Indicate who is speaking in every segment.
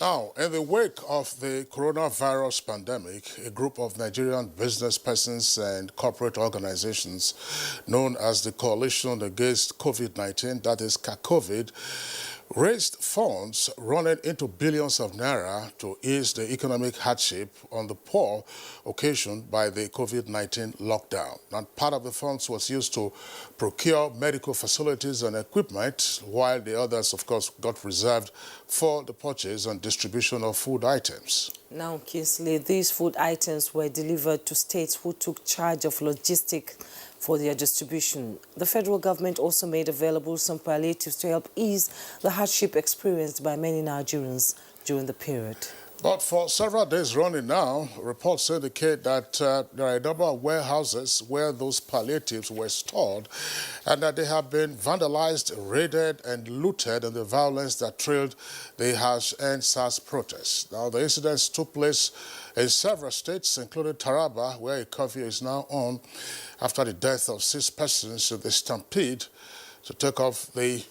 Speaker 1: Now, in the wake of the coronavirus pandemic, a group of Nigerian business persons and corporate organizations known as the Coalition Against COVID-19, that is CACOVID, raised funds running into billions of naira to ease the economic hardship on the poor occasioned by the COVID-19 lockdown. And part of the funds was used to procure medical facilities and equipment, while the others, of course, got reserved for the purchase and distribution of food items.
Speaker 2: Now, Kingsley, these food items were delivered to states who took charge of logistics for their distribution. The federal government also made available some palliatives to help ease the hardship experienced by many Nigerians during the period.
Speaker 1: But for several days running now, reports indicate that there are a number of warehouses where those palliatives were stored and that they have been vandalized, raided and looted in the violence that trailed the harsh end-SARS protests. Now, the incidents took place in several states, including Taraba, where a curfew is now on after the death of 6 persons in the stampede to take off the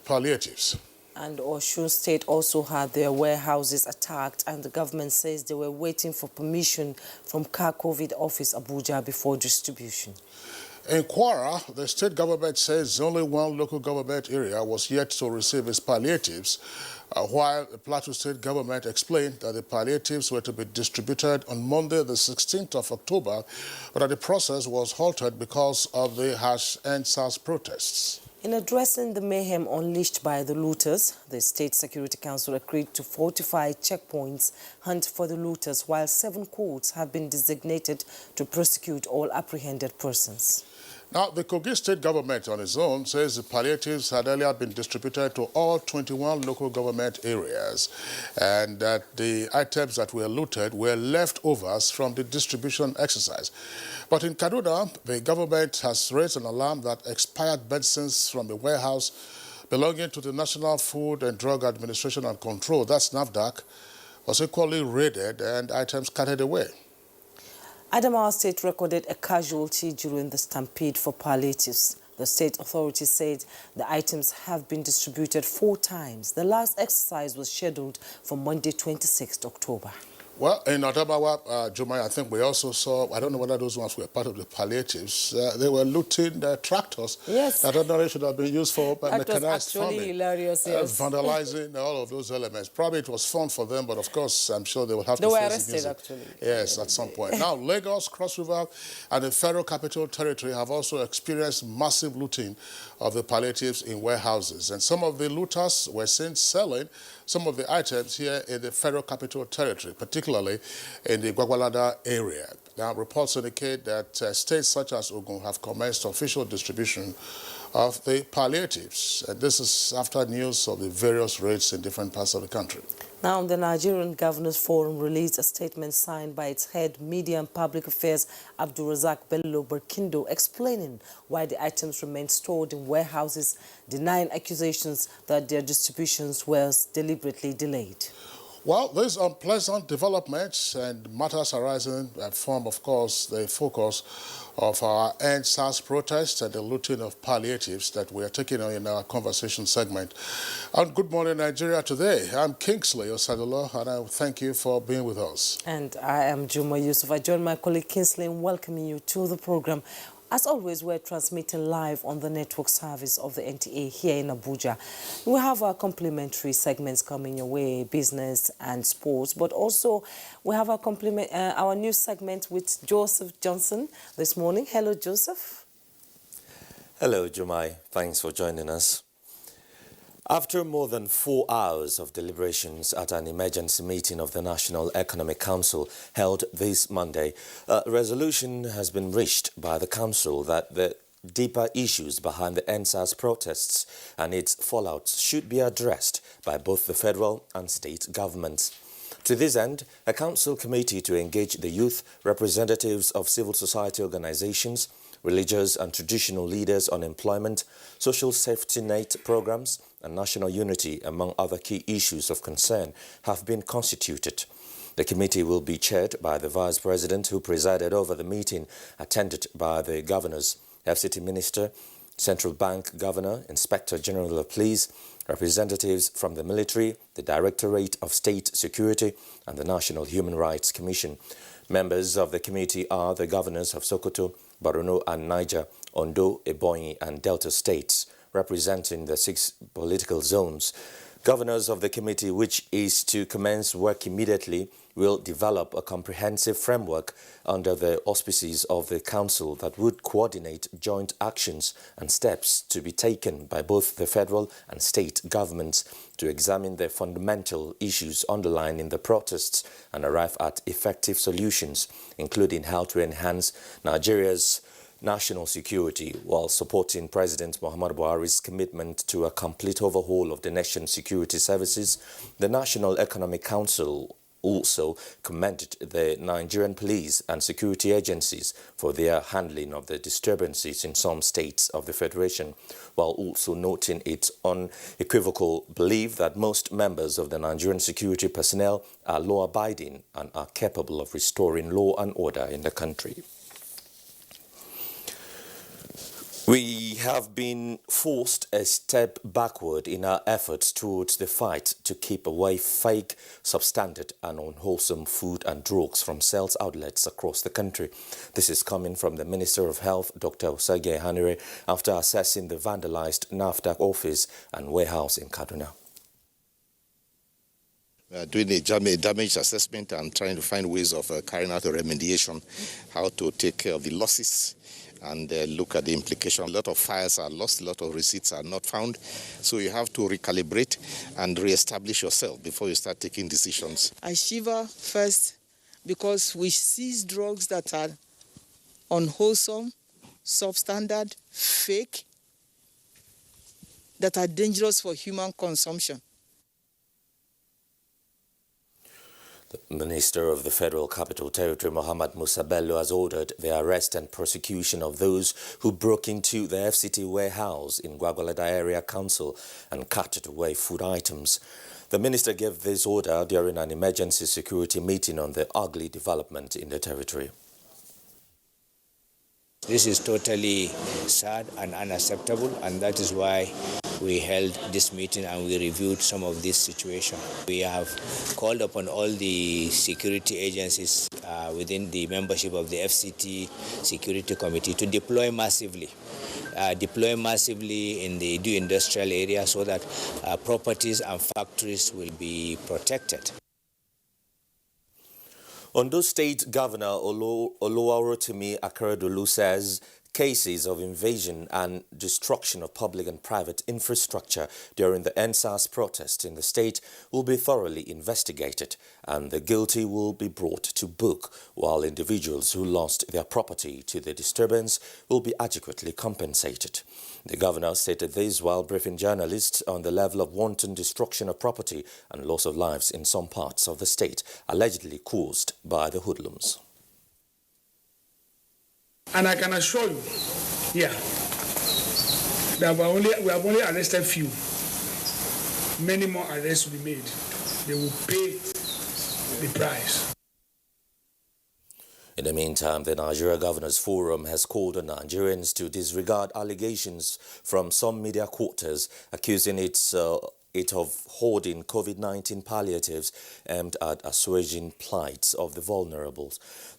Speaker 1: palliatives.
Speaker 2: And Osun State also had their warehouses attacked, and the government says they were waiting for permission from CACOVID office Abuja before distribution.
Speaker 1: In Kwara, the state government says only one local government area was yet to receive its palliatives, while the Plateau State government explained that the palliatives were to be distributed on Monday, the 16th of October, but that the process was halted because of the harsh end-SARS protests.
Speaker 2: In addressing the mayhem unleashed by the looters, the State Security Council agreed to fortify checkpoints, hunt for the looters, while 7 courts have been designated to prosecute all apprehended persons.
Speaker 1: Now, the Kogi State government on its own says the palliatives had earlier been distributed to all 21 local government areas and that the items that were looted were leftovers from the distribution exercise. But in Kaduna, the government has raised an alarm that expired medicines from a warehouse belonging to the National Food and Drug Administration and Control, that's NAFDAC, was equally raided and items carried away.
Speaker 2: Adamawa State recorded a casualty during the stampede for palliatives. The state authorities said the items have been distributed 4 times. The last exercise was scheduled for Monday, 26th October.
Speaker 1: Well, in Adamawa, Jumai, I think we also saw, I don't know whether those ones were part of the palliatives, they were looting tractors that ordinarily should have been used for mechanized farming.
Speaker 2: Hilarious, yes.
Speaker 1: Vandalizing all of those elements. Probably it was fun for them, but of course, I'm sure they will have to
Speaker 2: face
Speaker 1: it. They were
Speaker 2: arrested, actually.
Speaker 1: Yes, at some point. Now, Lagos, Cross River, and the Federal Capital Territory have also experienced massive looting of the palliatives in warehouses. And some of the looters were seen selling some of the items here in the Federal Capital Territory, particularly in the Gwagwalada area. Now, reports indicate that states such as Ogun have commenced official distribution of the palliatives. And this is after news of the various raids in different parts of the country.
Speaker 2: Now, the Nigerian Governors Forum released a statement signed by its head Media and Public Affairs, Abdulrazak Bello Berkindo, explaining why the items remain stored in warehouses, denying accusations that their distributions was deliberately delayed.
Speaker 1: Well, these unpleasant developments and matters arising form, of course, the focus of our end-SARS protest and the looting of palliatives that we are taking on in our conversation segment. And Good Morning Nigeria today. I'm Kingsley Osadola, and I thank you for being with us.
Speaker 2: And I am Juma Yusuf. I join my colleague Kingsley in welcoming you to the program. As always, we're transmitting live on the network service of the NTA here in Abuja. We have our complimentary segments coming your way, business and sports, but also we have our news segment with Joseph Johnson this morning. Hello, Joseph.
Speaker 3: Hello, Jumai. Thanks for joining us. After more than 4 hours of deliberations at an emergency meeting of the National Economic Council held this Monday, a resolution has been reached by the Council that the deeper issues behind the end-SARS protests and its fallouts should be addressed by both the federal and state governments. To this end, a Council committee to engage the youth, representatives of civil society organizations, religious and traditional leaders on employment, social safety net programs, and national unity, among other key issues of concern, have been constituted. The committee will be chaired by the Vice President, who presided over the meeting, attended by the Governors, FCT Minister, Central Bank Governor, Inspector General of Police, representatives from the military, the Directorate of State Security, and the National Human Rights Commission. Members of the committee are the governors of Sokoto, Borno and Niger, Ondo, Ebonyi, and Delta states, representing the 6 political zones. Governors of the committee, which is to commence work immediately, will develop a comprehensive framework under the auspices of the Council that would coordinate joint actions and steps to be taken by both the federal and state governments to examine the fundamental issues underlying the protests and arrive at effective solutions, including how to enhance Nigeria's national security while supporting President Muhammadu Buhari's commitment to a complete overhaul of the nation's security services. The National Economic Council also commended the Nigerian police and security agencies for their handling of the disturbances in some states of the Federation, while also noting its unequivocal belief that most members of the Nigerian security personnel are law-abiding and are capable of restoring law and order in the country. We have been forced a step backward in our efforts towards the fight to keep away fake, substandard and unwholesome food and drugs from sales outlets across the country. This is coming from the Minister of Health, Dr. Osage Hanire, after assessing the vandalized NAFDAC office and warehouse in Kaduna.
Speaker 4: We are doing a damage assessment and trying to find ways of carrying out a remediation, how to take care of the losses and look at the implication. A lot of files are lost, a lot of receipts are not found. So you have to recalibrate and reestablish yourself before you start taking decisions.
Speaker 5: I shiver first because we seize drugs that are unwholesome, substandard, fake, that are dangerous for human consumption.
Speaker 3: The Minister of the Federal Capital Territory, Mohammed Musa Bello, has ordered the arrest and prosecution of those who broke into the FCT warehouse in Gwagwalada Area Council and carted away food items. The minister gave this order during an emergency security meeting on the ugly development in the territory.
Speaker 6: This is totally sad and unacceptable, and that is why we held this meeting and we reviewed some of this situation. We have called upon all the security agencies within the membership of the FCT Security Committee to deploy massively in the industrial area so that properties and factories will be protected.
Speaker 3: Ondo State Governor Oluwarotimi Akeredolu says cases of invasion and destruction of public and private infrastructure during the NSAS protest in the state will be thoroughly investigated and the guilty will be brought to book, while individuals who lost their property to the disturbance will be adequately compensated. The governor stated this while briefing journalists on the level of wanton destruction of property and loss of lives in some parts of the state, allegedly caused by the hoodlums.
Speaker 7: And I can assure you, that we have only arrested few. Many more arrests will be made. They will pay the price.
Speaker 3: In the meantime, the Nigeria Governors Forum has called on Nigerians to disregard allegations from some media quarters accusing it of hoarding COVID-19 palliatives aimed at assuaging plights of the vulnerable.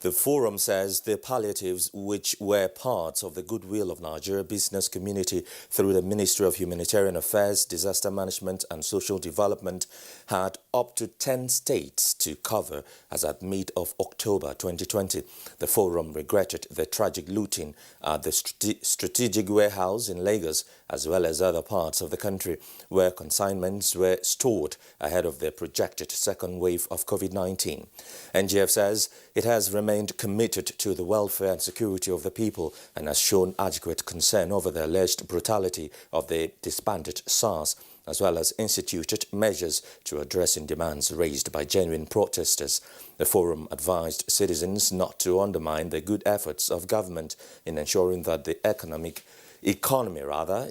Speaker 3: The forum says the palliatives, which were part of the goodwill of Nigeria business community through the Ministry of Humanitarian Affairs, Disaster Management and Social Development, had up to 10 states to cover as at mid of October 2020. The forum regretted the tragic looting at the strategic warehouse in Lagos, as well as other parts of the country, where consignments were stored ahead of the projected second wave of COVID-19. NGF says it has remained committed to the welfare and security of the people and has shown adequate concern over the alleged brutality of the disbanded SARS, as well as instituted measures to addressing demands raised by genuine protesters. The forum advised citizens not to undermine the good efforts of government in ensuring that the economy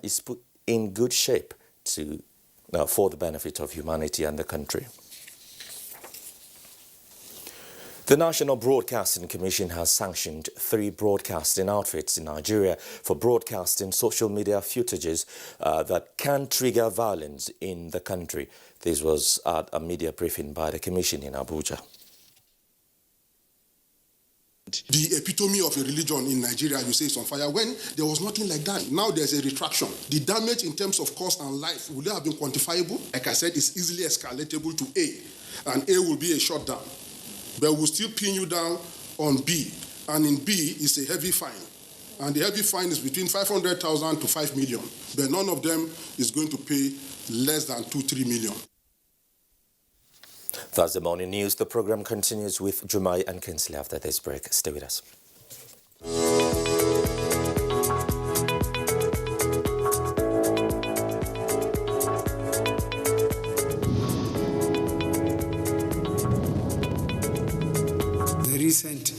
Speaker 3: is put in good shape for the benefit of humanity and the country. The National Broadcasting Commission has sanctioned 3 broadcasting outfits in Nigeria for broadcasting social media footages that can trigger violence in the country. This was at a media briefing by the Commission in Abuja.
Speaker 8: The epitome of a religion in Nigeria, you say, is on fire, when there was nothing like that. Now there's a retraction. The damage in terms of cost and life, would it have been quantifiable? Like I said, it's easily escalatable to A, and A will be a shutdown. But we'll still pin you down on B, and in B is a heavy fine. And the heavy fine is between 500,000 to 5 million. But none of them is going to pay less than 2-3 million.
Speaker 3: That's the morning news. The program continues with Jumai and Kinsley after this break. Stay with us.
Speaker 9: The recent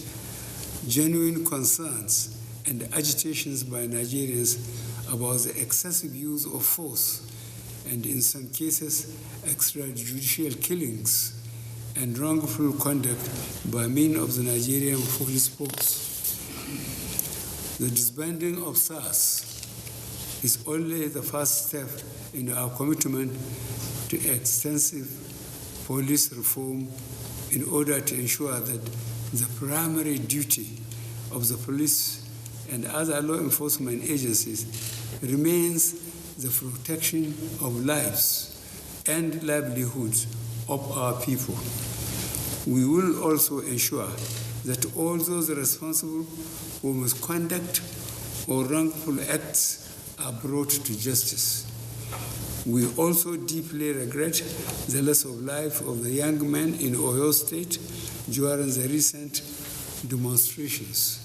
Speaker 9: genuine concerns and agitations by Nigerians about the excessive use of force and in some cases extrajudicial killings and wrongful conduct by men of the Nigerian police force. The disbanding of SARS is only the first step in our commitment to extensive police reform in order to ensure that the primary duty of the police and other law enforcement agencies remains the protection of lives and livelihoods of our people. We will also ensure that all those responsible for misconduct or wrongful acts are brought to justice. We also deeply regret the loss of life of the young man in Oyo State during the recent demonstrations.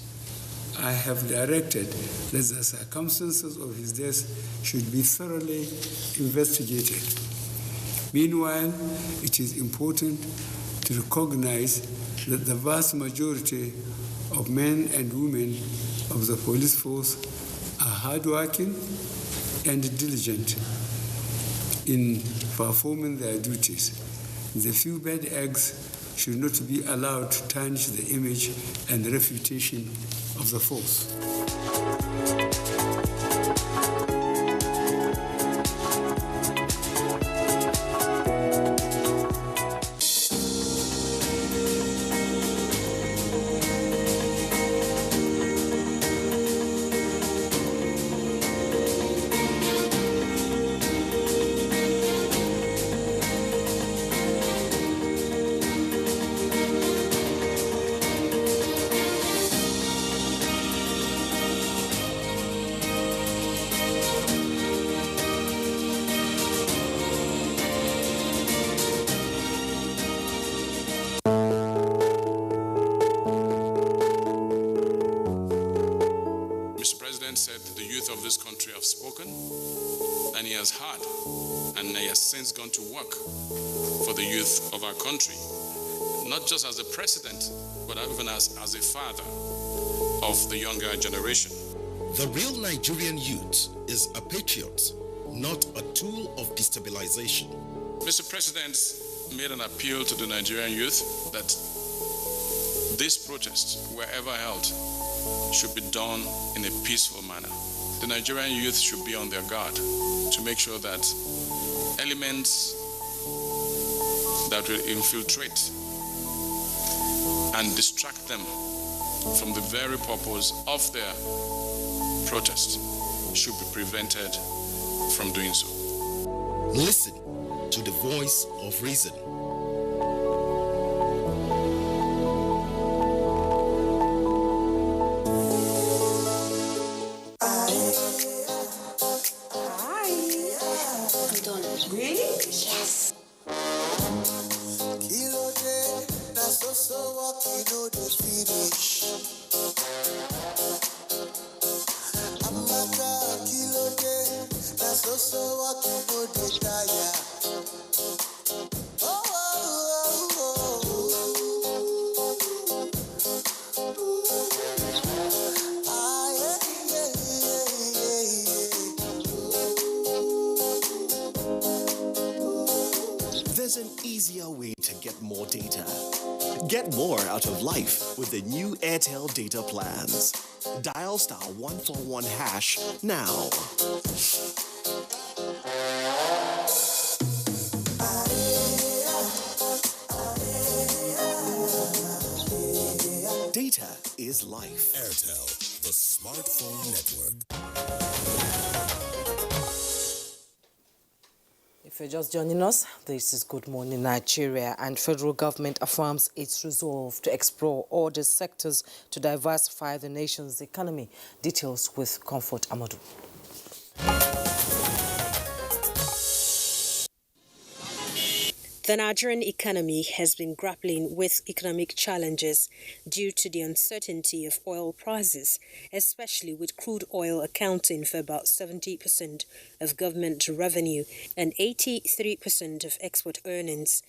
Speaker 9: I have directed that the circumstances of his death should be thoroughly investigated. Meanwhile, it is important to recognize that the vast majority of men and women of the police force are hardworking and diligent in performing their duties. The few bad eggs should not be allowed to tarnish the image and reputation of the force.
Speaker 10: Said the youth of this country have spoken, and he has heard, and he has since gone to work for the youth of our country, not just as a president, but even as a father of the younger generation.
Speaker 11: The real Nigerian youth is a patriot, not a tool of destabilization.
Speaker 10: Mr. President made an appeal to the Nigerian youth that this protest, wherever held, should be done in a peaceful manner. The Nigerian youth should be on their guard to make sure that elements that will infiltrate and distract them from the very purpose of their protest should be prevented from doing so.
Speaker 11: Listen to the voice of reason. There's an easier way to get more data.
Speaker 12: Get more out of life with the new Airtel data plans. Dial *141# now. Data is life.
Speaker 11: Airtel, the smartphone network.
Speaker 2: If you're just joining us, this is Good Morning Nigeria, and federal government affirms its resolve to explore all the sectors to diversify the nation's economy. Details with Comfort Amadou.
Speaker 13: The Nigerian economy has been grappling with economic challenges due to the uncertainty of oil prices, especially with crude oil accounting for about 70% of government revenue and 83% of export earnings.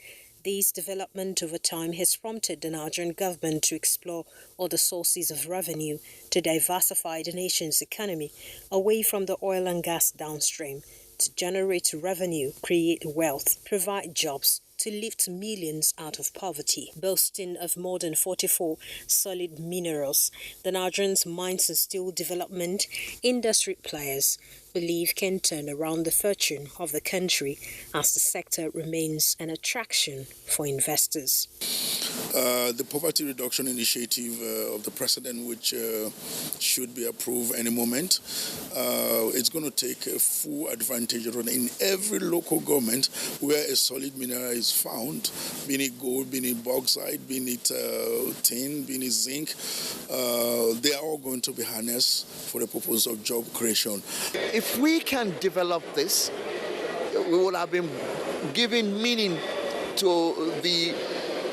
Speaker 13: This development over time has prompted the Nigerian government to explore other sources of revenue to diversify the nation's economy away from the oil and gas downstream, to generate revenue, create wealth, provide jobs, to lift millions out of poverty. Boasting of more than 44 solid minerals, the Nigerian's mines and steel development industry players believe can turn around the fortune of the country as the sector remains an attraction for investors.
Speaker 14: The poverty reduction initiative of the president, which should be approved any moment, it's going to take a full advantage of it in every local government where a solid mineral is found, being it gold, being it bauxite, being it tin, being it zinc. They are all going to be harnessed for the purpose of job creation.
Speaker 15: If we can develop this, we will have been giving meaning to the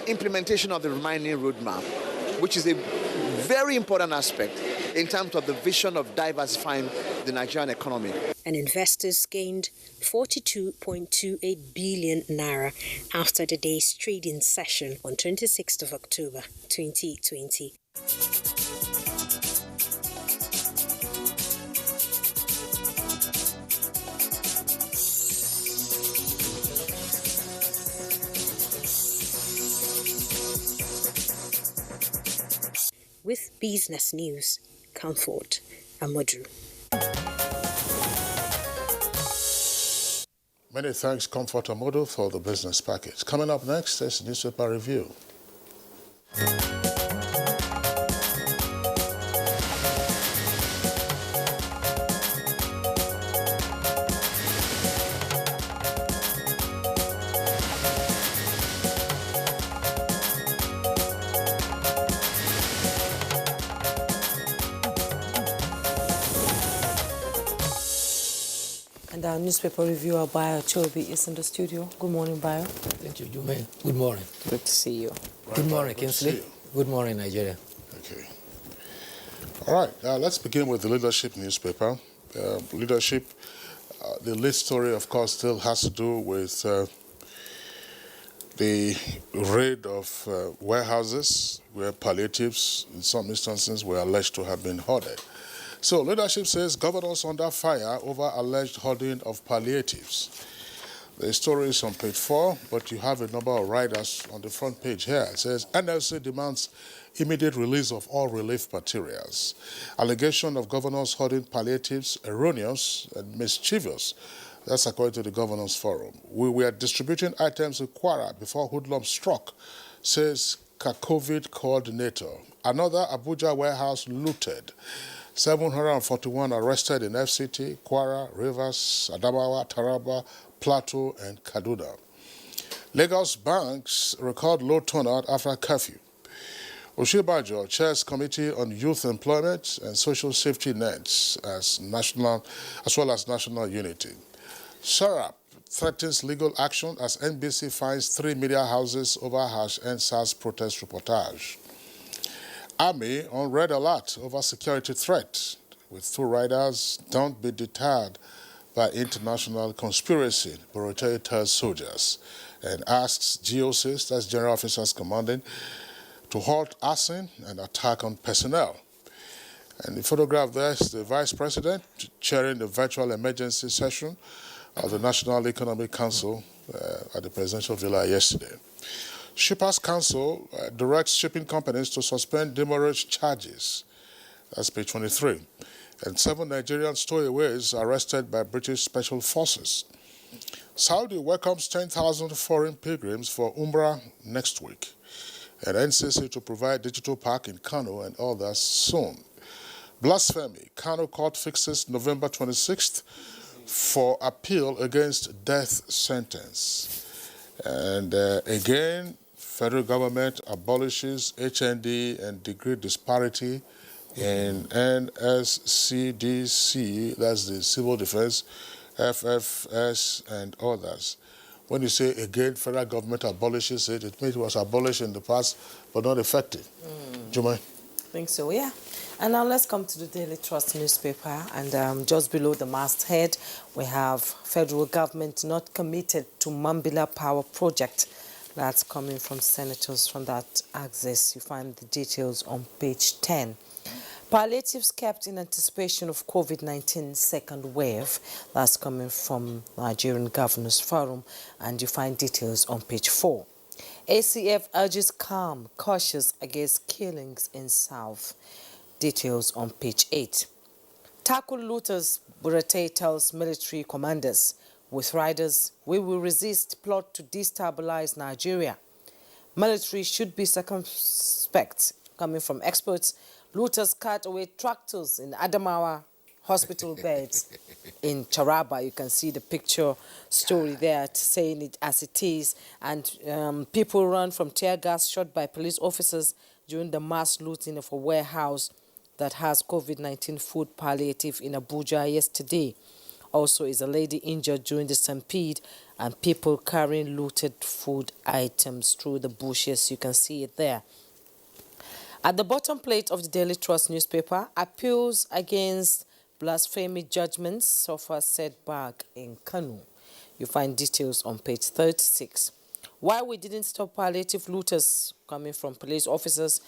Speaker 15: implementation of the mining roadmap, which is a very important aspect in terms of the vision of diversifying the Nigerian economy.
Speaker 13: And investors gained 42.28 billion naira after the day's trading session on 26th of October 2020. With business news, Comfort Amadou.
Speaker 1: Many thanks, Comfort Amadou, for the business package. Coming up next is newspaper review.
Speaker 2: And our newspaper reviewer, Bayo Chobi, is in the studio. Good morning, Bayo.
Speaker 16: Thank you, Jume. Good morning.
Speaker 2: Good to see you.
Speaker 16: Good morning, Kingsley. Good morning, Nigeria.
Speaker 1: Okay. All right, let's begin with the leadership newspaper. Leadership, the lead story, of course, still has to do with the raid of warehouses where palliatives, in some instances, were alleged to have been hoarded. So leadership says governors under fire over alleged hoarding of palliatives. The story is on page 4, but you have a number of riders on the front page here. It says NLC demands immediate release of all relief materials. Allegation of governors hoarding palliatives erroneous and mischievous. That's according to the Governors Forum. We were distributing items in Kwara before hoodlum struck, says COVID coordinator. Another Abuja warehouse looted. 741 arrested in FCT, Kwara, Rivers, Adamawa, Taraba, Plateau, and Kaduna. Lagos banks record low turnout after curfew. Oshibajo chairs Committee on Youth Employment and Social Safety Nets as well as national unity. Sarap threatens legal action as NBC finds 3 media houses over harsh NSAS protest reportage. Army on red alert over security threat, with 2 riders. Don't be deterred by international conspiracy, Borotei tells soldiers, and asks GOCs, that's General Officers Commanding, to halt arson and attack on personnel. And the photograph there is the Vice President chairing the virtual emergency session of the National Economic Council at the Presidential Villa yesterday. Shippers Council directs shipping companies to suspend demurrage charges. That's page 23. And 7 Nigerian stowaways arrested by British Special Forces. Saudi welcomes 10,000 foreign pilgrims for Umrah next week. And NCC to provide digital park in Kano and others soon. Blasphemy. Kano court fixes November 26th for appeal against death sentence. And again, federal government abolishes HND and degree disparity in NSCDC, that's the Civil Defense, FFS, and others. When you say again, federal government abolishes it, it means it was abolished in the past, but not effective. Jumai?
Speaker 2: I think so, yeah. And now let's come to the Daily Trust newspaper. And just below the masthead, we have federal government not committed to Mambila Power Project. That's coming from senators from that axis. You find the details on page 10. Palliatives kept in anticipation of COVID-19 second wave. That's coming from Nigerian Governors Forum, and you find details on page 4. ACF urges calm, cautious against killings in South. Details on page 8. Tackle looters, Burate tells military commanders. With riders, we will resist plot to destabilize Nigeria. Military should be circumspect. Coming from experts, looters cut away tractors in Adamawa hospital beds in Charaba. You can see the picture story there saying it as it is. And people run from tear gas shot by police officers during the mass looting of a warehouse that has COVID-19 food palliative in Abuja yesterday. Also is a lady injured during the stampede and people carrying looted food items through the bushes. You can see it there. At the bottom plate of the Daily Trust newspaper, appeals against blasphemy judgments suffer setback in Kano. You find details on page 36. Why we didn't stop palliative looters coming from police officers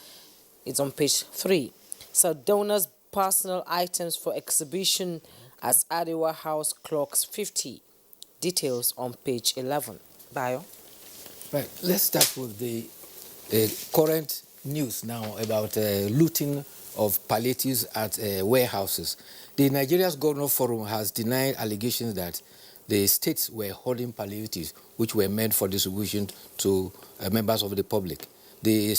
Speaker 2: is on page 3. So donors' personal items for exhibition as Arewa House clocks 50. Details on page 11. Bayo?
Speaker 16: Right, let's start with the current news now about looting of palliatives at warehouses. The Nigeria's Governor Forum has denied allegations that the states were holding palliatives which were meant for distribution to members of the public. The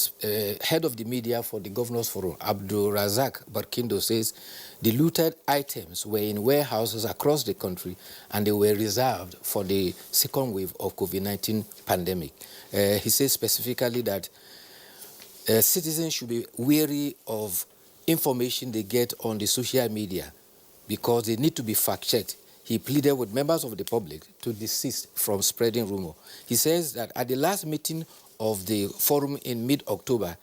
Speaker 16: head of the media for the Governor's Forum, Abdul Razak Barkindo, says the looted items were in warehouses across the country and they were reserved for the second wave of COVID-19 pandemic. He says specifically that citizens should be wary of information they get on the social media because they need to be fact-checked. He pleaded with members of the public to desist from spreading rumor. He says that at the last meeting of the forum in mid-October,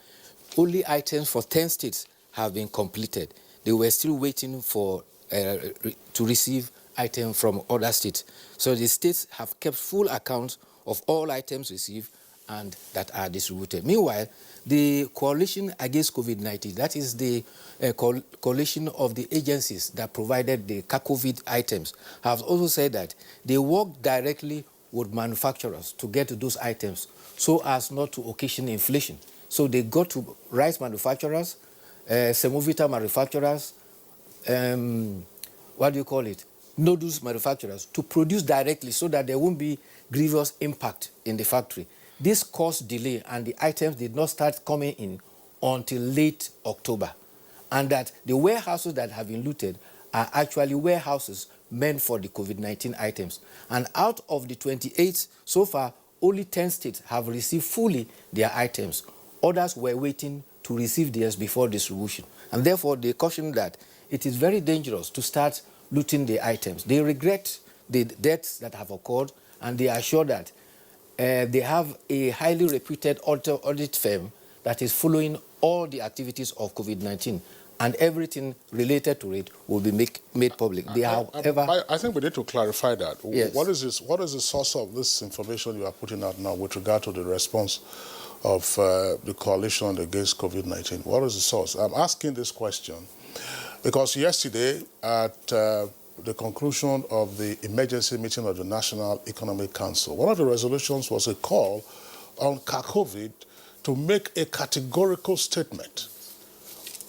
Speaker 16: only items for 10 states have been completed. They were still waiting for to receive items from other states. So the states have kept full account of all items received and that are distributed. Meanwhile, the Coalition Against COVID-19, that is the coalition of the agencies that provided the COVID items, have also said that they work directly with manufacturers to get those items so as not to occasion inflation. So they go to rice manufacturers, semovita manufacturers, noodles manufacturers, to produce directly so that there won't be grievous impact in the factory. This caused delay and the items did not start coming in until late October. And that the warehouses that have been looted are actually warehouses meant for the COVID-19 items. And out of the 28 so far, only 10 states have received fully their items. Others were waiting to receive theirs before distribution. And therefore, they caution that it is very dangerous to start looting the items. They regret the deaths that have occurred, and they are sure that they have a highly reputed audit firm that is following all the activities of COVID-19, and everything related to it will be made public.
Speaker 1: I think we need to clarify that.
Speaker 16: Yes.
Speaker 1: What is the source of this information you are putting out now with regard to the response of the coalition against COVID-19? What is the source? I'm asking this question because yesterday at the conclusion of the emergency meeting of the National Economic Council, one of the resolutions was a call on COVID to make a categorical statement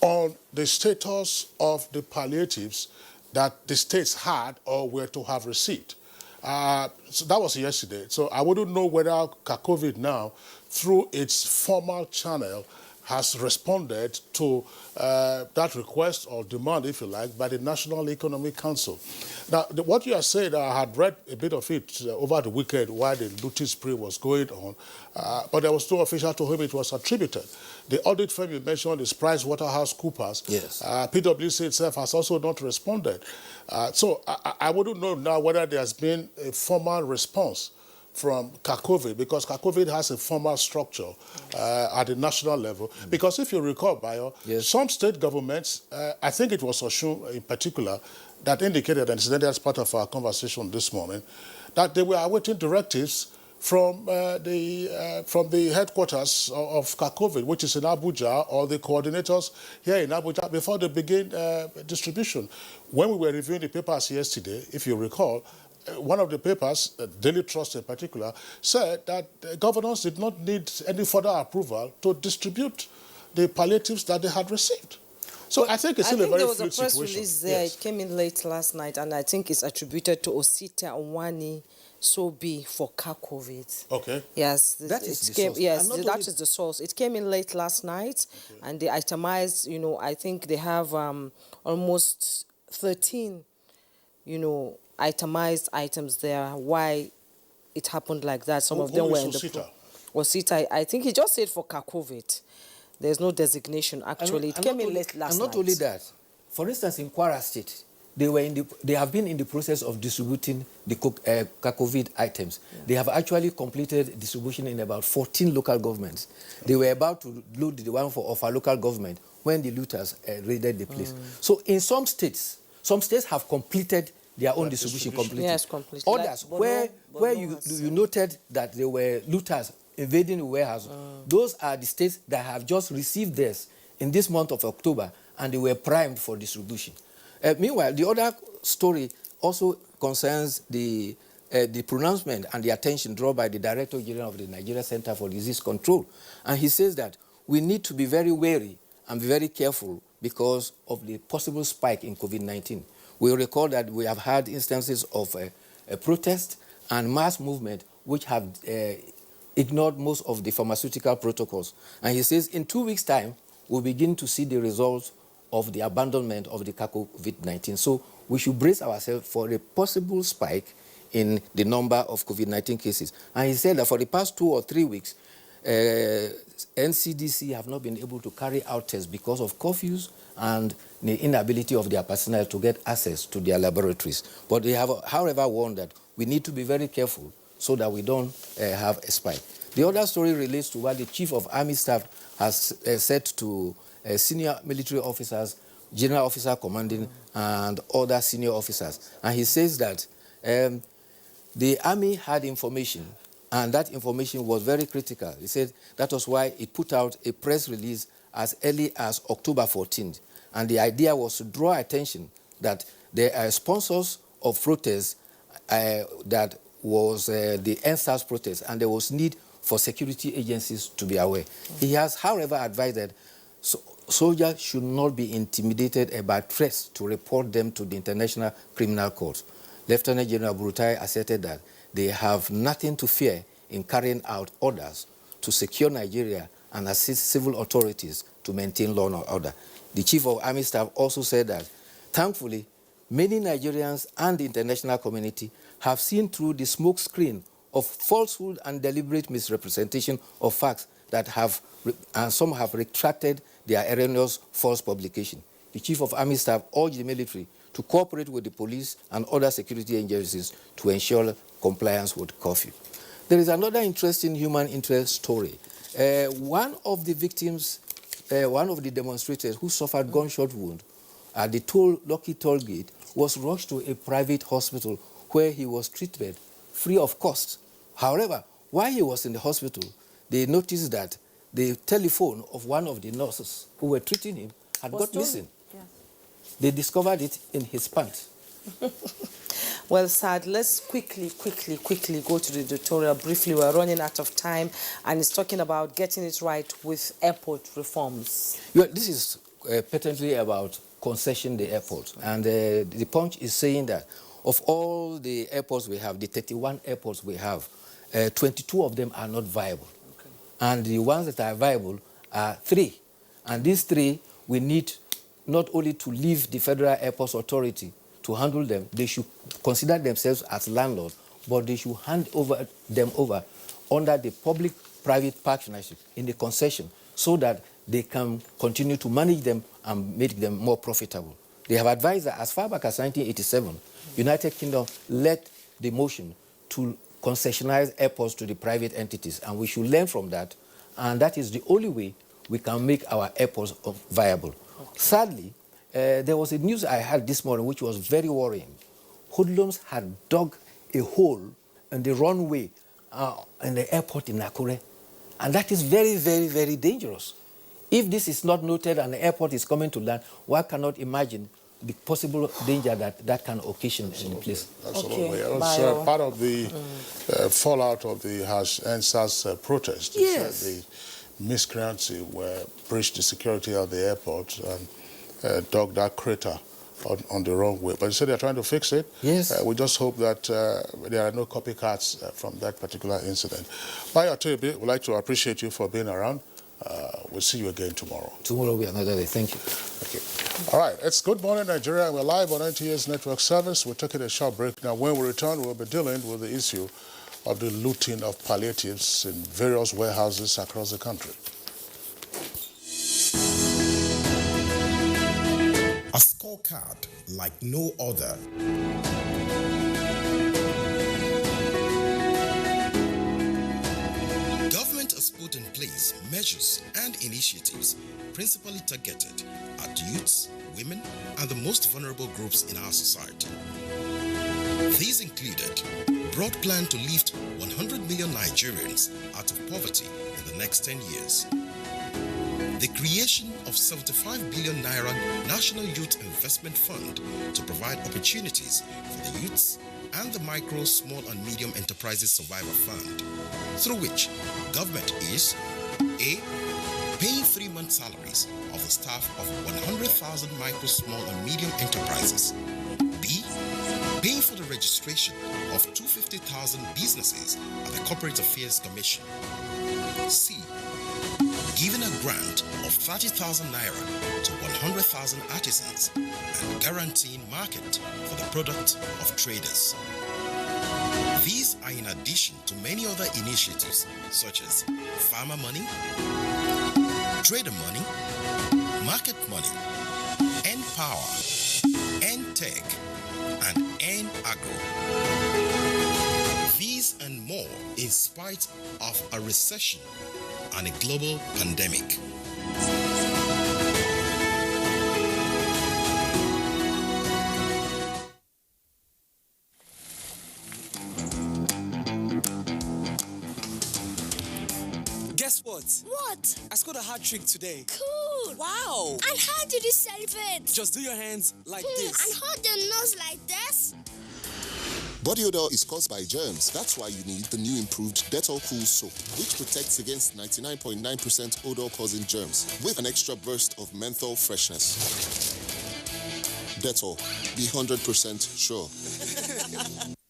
Speaker 1: on the status of the palliatives that the states had or were to have received. So that was yesterday. So I wouldn't know whether COVID now, through its formal channel, has responded to that request or demand, if you like, by the National Economic Council. Now, what you are saying, I had read a bit of it over the weekend while the looting spree was going on, but there was no official to whom it was attributed. The audit firm you mentioned is PricewaterhouseCoopers.
Speaker 16: Yes.
Speaker 1: PwC itself has also not responded. So I wouldn't know now whether there has been a formal response from COVID, because COVID has a formal structure at the national level. Because if you recall, Bayo, some state governments, I think it was Osun in particular, that indicated, and that's part of our conversation this morning, that they were awaiting directives from the headquarters of COVID, which is in Abuja, or the coordinators here in Abuja, before they begin distribution. When we were reviewing the papers yesterday, if you recall, one of the papers, Daily Trust in particular, said that governors did not need any further approval to distribute the palliatives that they had received. So I think it's still a very fluid situation.
Speaker 2: There was a press release there. Yes. It came in late last night, and I think it's attributed to Osita Nwani Sobi for COVID.
Speaker 1: Okay.
Speaker 2: Yes,
Speaker 16: that is the source.
Speaker 2: Yes, that is the source. It came in late last night, and they itemized. I think they have almost 13, itemized items there. Why it happened like that? Some of them were in the Osita. I think he just said for COVID. There's no designation. Actually, it came in late last night.
Speaker 16: And not only that, for instance, in Kwara State, they have been in the process of distributing the COVID items. Yeah. They have actually completed distribution in about 14 local governments. They were about to load the one of our local government when the looters raided the place. So in some states have completed their own distribution completely.
Speaker 2: Yes, completely.
Speaker 16: Others, where you noted that there were looters invading the warehouse, those are the states that have just received theirs in this month of October, and they were primed for distribution. Meanwhile, the other story also concerns the pronouncement and the attention drawn by the Director General of the Nigeria Center for Disease Control. And he says that we need to be very wary and be very careful because of the possible spike in COVID-19. We recall that we have had instances of a protest and mass movement which have ignored most of the pharmaceutical protocols. And he says in 2 weeks' time, we'll begin to see the results of the abandonment of the COVID-19. So we should brace ourselves for a possible spike in the number of COVID-19 cases. And he said that for the past 2 or 3 weeks, NCDC have not been able to carry out tests because of curfews and the inability of their personnel to get access to their laboratories. But they have, however, warned that we need to be very careful so that we don't have a spike. The other story relates to what the Chief of Army Staff has said to senior military officers, general officer commanding, and other senior officers. And he says that the Army had information, and that information was very critical. He said that was why it put out a press release as early as October 14th. And the idea was to draw attention that there are sponsors of protests that was the NSAS protest, and there was need for security agencies to be aware. He has, however, advised that soldiers should not be intimidated by threats to report them to the International Criminal Court. Lieutenant General Brutai asserted that they have nothing to fear in carrying out orders to secure Nigeria and assist civil authorities to maintain law and order. The Chief of Army Staff also said that, thankfully, many Nigerians and the international community have seen through the smoke screen of falsehood and deliberate misrepresentation of facts that and some have retracted their erroneous false publication. The Chief of Army Staff urged the military to cooperate with the police and other security agencies to ensure compliance with curfew. There is another interesting human interest story. One of the victims, one of the demonstrators who suffered gunshot wound at the Lucky Toll Gate was rushed to a private hospital where he was treated free of cost. However, while he was in the hospital, they noticed that the telephone of one of the nurses who were treating him had got missing. Yeah. They discovered it in his pants.
Speaker 2: Well, Sad, let's quickly go to the editorial briefly. We're running out of time, and it's talking about getting it right with airport reforms.
Speaker 16: Well, this is patently about concession the airport. And the Punch is saying that of all the airports we have, the 31 airports we have, 22 of them are not viable. Okay. And the ones that are viable are 3. And these 3, we need not only to leave the Federal Airports Authority to handle them, they should consider themselves as landlords, but they should hand them over under the public-private partnership in the concession so that they can continue to manage them and make them more profitable. They have advised that as far back as 1987, United Kingdom led the motion to concessionize airports to the private entities, and we should learn from that, and that is the only way we can make our airports viable. Okay. Sadly, there was a news I had this morning which was very worrying. Hoodlums had dug a hole in the runway in the airport in Nakure, and that is very, very, very dangerous. If this is not noted and the airport is coming to land, one cannot imagine the possible danger that can occasion in the place.
Speaker 1: Absolutely. Okay. It was part of the fallout of the NSAS protest.
Speaker 16: Yes.
Speaker 1: The miscreants were breached the security of the airport and dug that crater on the wrong way. But you said they're trying to fix it.
Speaker 16: Yes.
Speaker 1: We just hope that there are no copycats from that particular incident. Bayo Toyobi, we'd like to appreciate you for being around. We'll see you again tomorrow.
Speaker 16: Tomorrow will be another day. Thank you.
Speaker 1: Okay. All right. It's Good Morning Nigeria. We're live on NTA's network service. We're taking a short break. Now, when we return, we'll be dealing with the issue of the looting of palliatives in various warehouses across the country.
Speaker 11: A scorecard like no other. Government has put in place measures and initiatives principally targeted at youths, women, and the most vulnerable groups in our society. These included broad plan to lift 100 million Nigerians out of poverty in the next 10 years. The creation of 75 billion naira National Youth Investment Fund to provide opportunities for the youths, and the Micro, Small and Medium Enterprises Survivor Fund, through which government is A. Paying 3-month salaries of the staff of 100,000 micro, small and medium enterprises. B. Paying for the registration of 250,000 businesses at the Corporate Affairs Commission. C. Giving a grant of 30,000 naira to 100,000 artisans and guaranteeing market for the product of traders. These are in addition to many other initiatives such as farmer money, trader money, market money, N-Power, N-Tech, and N-Agro. These and more in spite of a recession and a global pandemic.
Speaker 17: Guess what?
Speaker 18: What?
Speaker 17: I scored a hat trick today.
Speaker 18: Cool!
Speaker 17: Wow!
Speaker 18: And how did you celebrate?
Speaker 17: Just do your hands like this.
Speaker 18: And hold your nose like this.
Speaker 19: Body odor is caused by germs. That's why you need the new improved Dettol Cool Soap, which protects against 99.9% odor-causing germs with an extra burst of menthol freshness. Dettol, be 100% sure.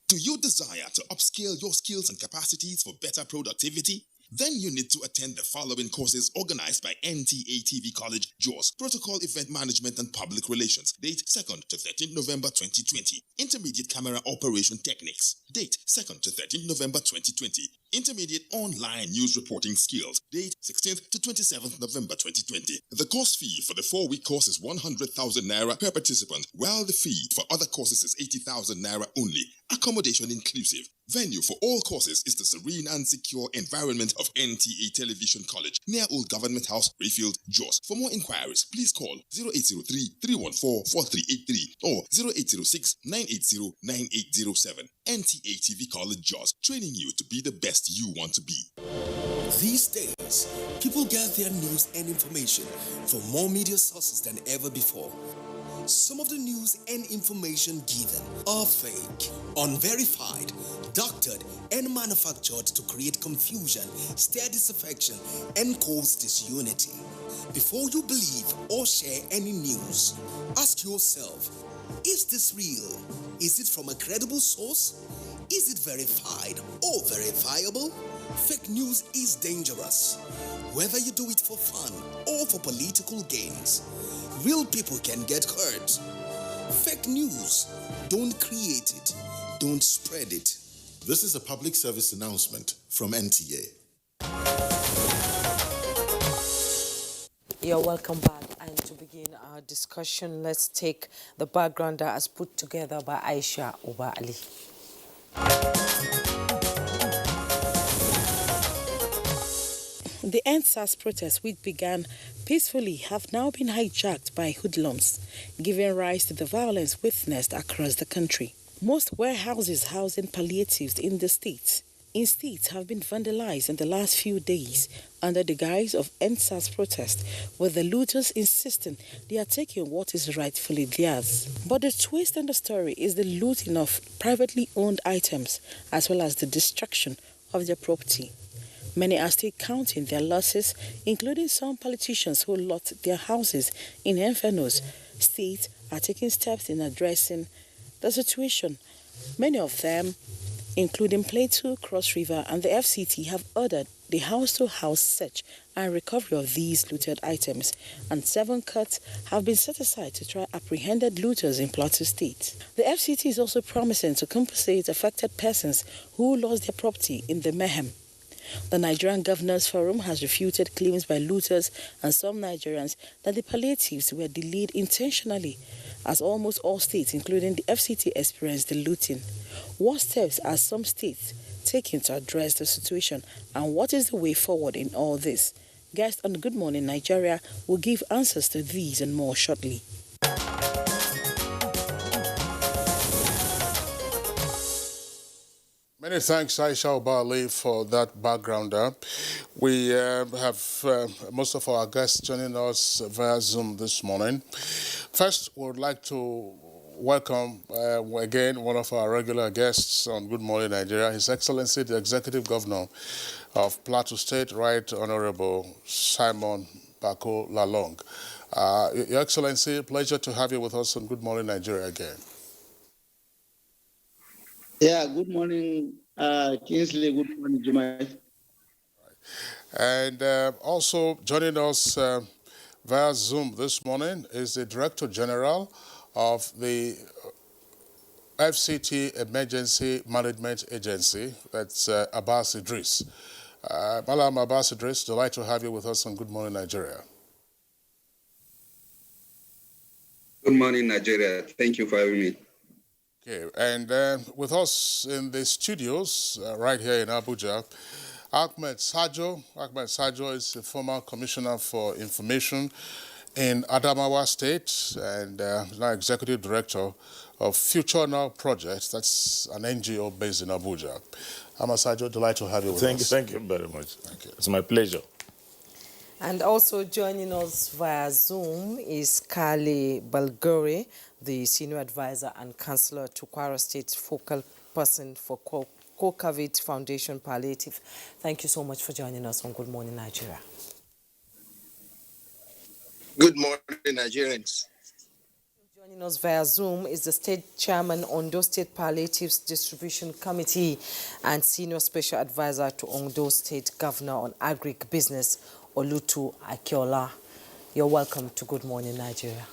Speaker 11: Do you desire to upscale your skills and capacities for better productivity? Then you need to attend the following courses organized by NTA TV College, JOS, Protocol Event Management and Public Relations. Date 2nd to 13th November 2020. Intermediate Camera Operation Techniques. Date 2nd to 13th November 2020. Intermediate Online News Reporting Skills. Date 16th to 27th November 2020. The course fee for the 4-week course is 100,000 naira per participant, while the fee for other courses is 80,000 naira only. Accommodation inclusive. Venue for all courses is the serene and secure environment of NTA Television College near Old Government House, Rayfield, Jos. For more inquiries, please call 0803-314-4383 or 0806-980-9807. NTA TV College, Jos, training you to be the best you want to be.
Speaker 20: These days, people get their news and information from more media sources than ever before.
Speaker 11: Some of the news and information given are fake, unverified, doctored, and manufactured to create confusion, stir disaffection, and cause disunity. Before you believe or share any news, ask yourself, is this real? Is it from a credible source? Is it verified or verifiable? Fake news is dangerous, whether you do it for fun or for political gains. Real people can get hurt. Fake news, don't create it, don't spread it.
Speaker 19: This is a public service announcement from NTA.
Speaker 2: You're welcome back. And to begin our discussion, let's take the background that is put together by Aisha Uba Ali.
Speaker 19: The NSAS protests, which began peacefully, have now been hijacked by hoodlums, giving rise to the violence witnessed across the country. Most warehouses housing palliatives in the states have been vandalized in the last few days under the guise of NSAS protest, with the looters insisting they are taking what is rightfully theirs. But the twist in the story is the looting of privately owned items as well as the destruction of their property. Many are still counting their losses, including some politicians who lost their houses in infernos. States are taking steps in addressing the situation. Many of them, including Plateau, Cross River, and the FCT, have ordered the house-to-house search and recovery of these looted items, and 7 courts have been set aside to try apprehended looters in Plateau State. The FCT is also promising to compensate affected persons who lost their property in the mayhem. The Nigerian Governors Forum has refuted claims by looters and some Nigerians that the palliatives were delayed intentionally, as almost all states, including the FCT, experienced the looting. What steps are some states taking to address the situation, and what is the way forward in all this? Guest on Good Morning Nigeria will give answers to these and more shortly.
Speaker 1: Many thanks, Aisha Obali, for that backgrounder. We have most of our guests joining us via Zoom this morning. First, we would like to welcome again one of our regular guests on Good Morning Nigeria, His Excellency, the Executive Governor of Plateau State, Right Honorable Simon Bako Lalong. Your Excellency, pleasure to have you with us on Good Morning Nigeria again.
Speaker 21: Yeah, good morning, Kingsley. Good morning, Jumai.
Speaker 1: And also joining us via Zoom this morning is the Director General of the FCT Emergency Management Agency, that's Abbas Idris. Malam Abbas Idris, delighted to have you with us on Good Morning Nigeria.
Speaker 22: Good morning, Nigeria. Thank you for having me.
Speaker 1: Okay, and with us in the studios right here in Abuja, Ahmed Sajo. Ahmed Sajo is a former Commissioner for Information in Adamawa State and now Executive Director of Future Now Project. That's an NGO based in Abuja. Ahmed Sajo, delighted to have you with us.
Speaker 23: Thank you very much. Thank you. It's my pleasure.
Speaker 2: And also joining us via Zoom is Kale Balgore, the Senior Advisor and Councillor to Kwara State Focal Person for COVID Foundation Palliative. Thank you so much for joining us on Good Morning Nigeria.
Speaker 21: Good morning, Nigerians.
Speaker 2: Joining us via Zoom is the State Chairman, Ondo State Palliatives Distribution Committee and Senior Special Advisor to Ondo State Governor on Agribusiness, Olutu Akiola. You're welcome to Good Morning Nigeria.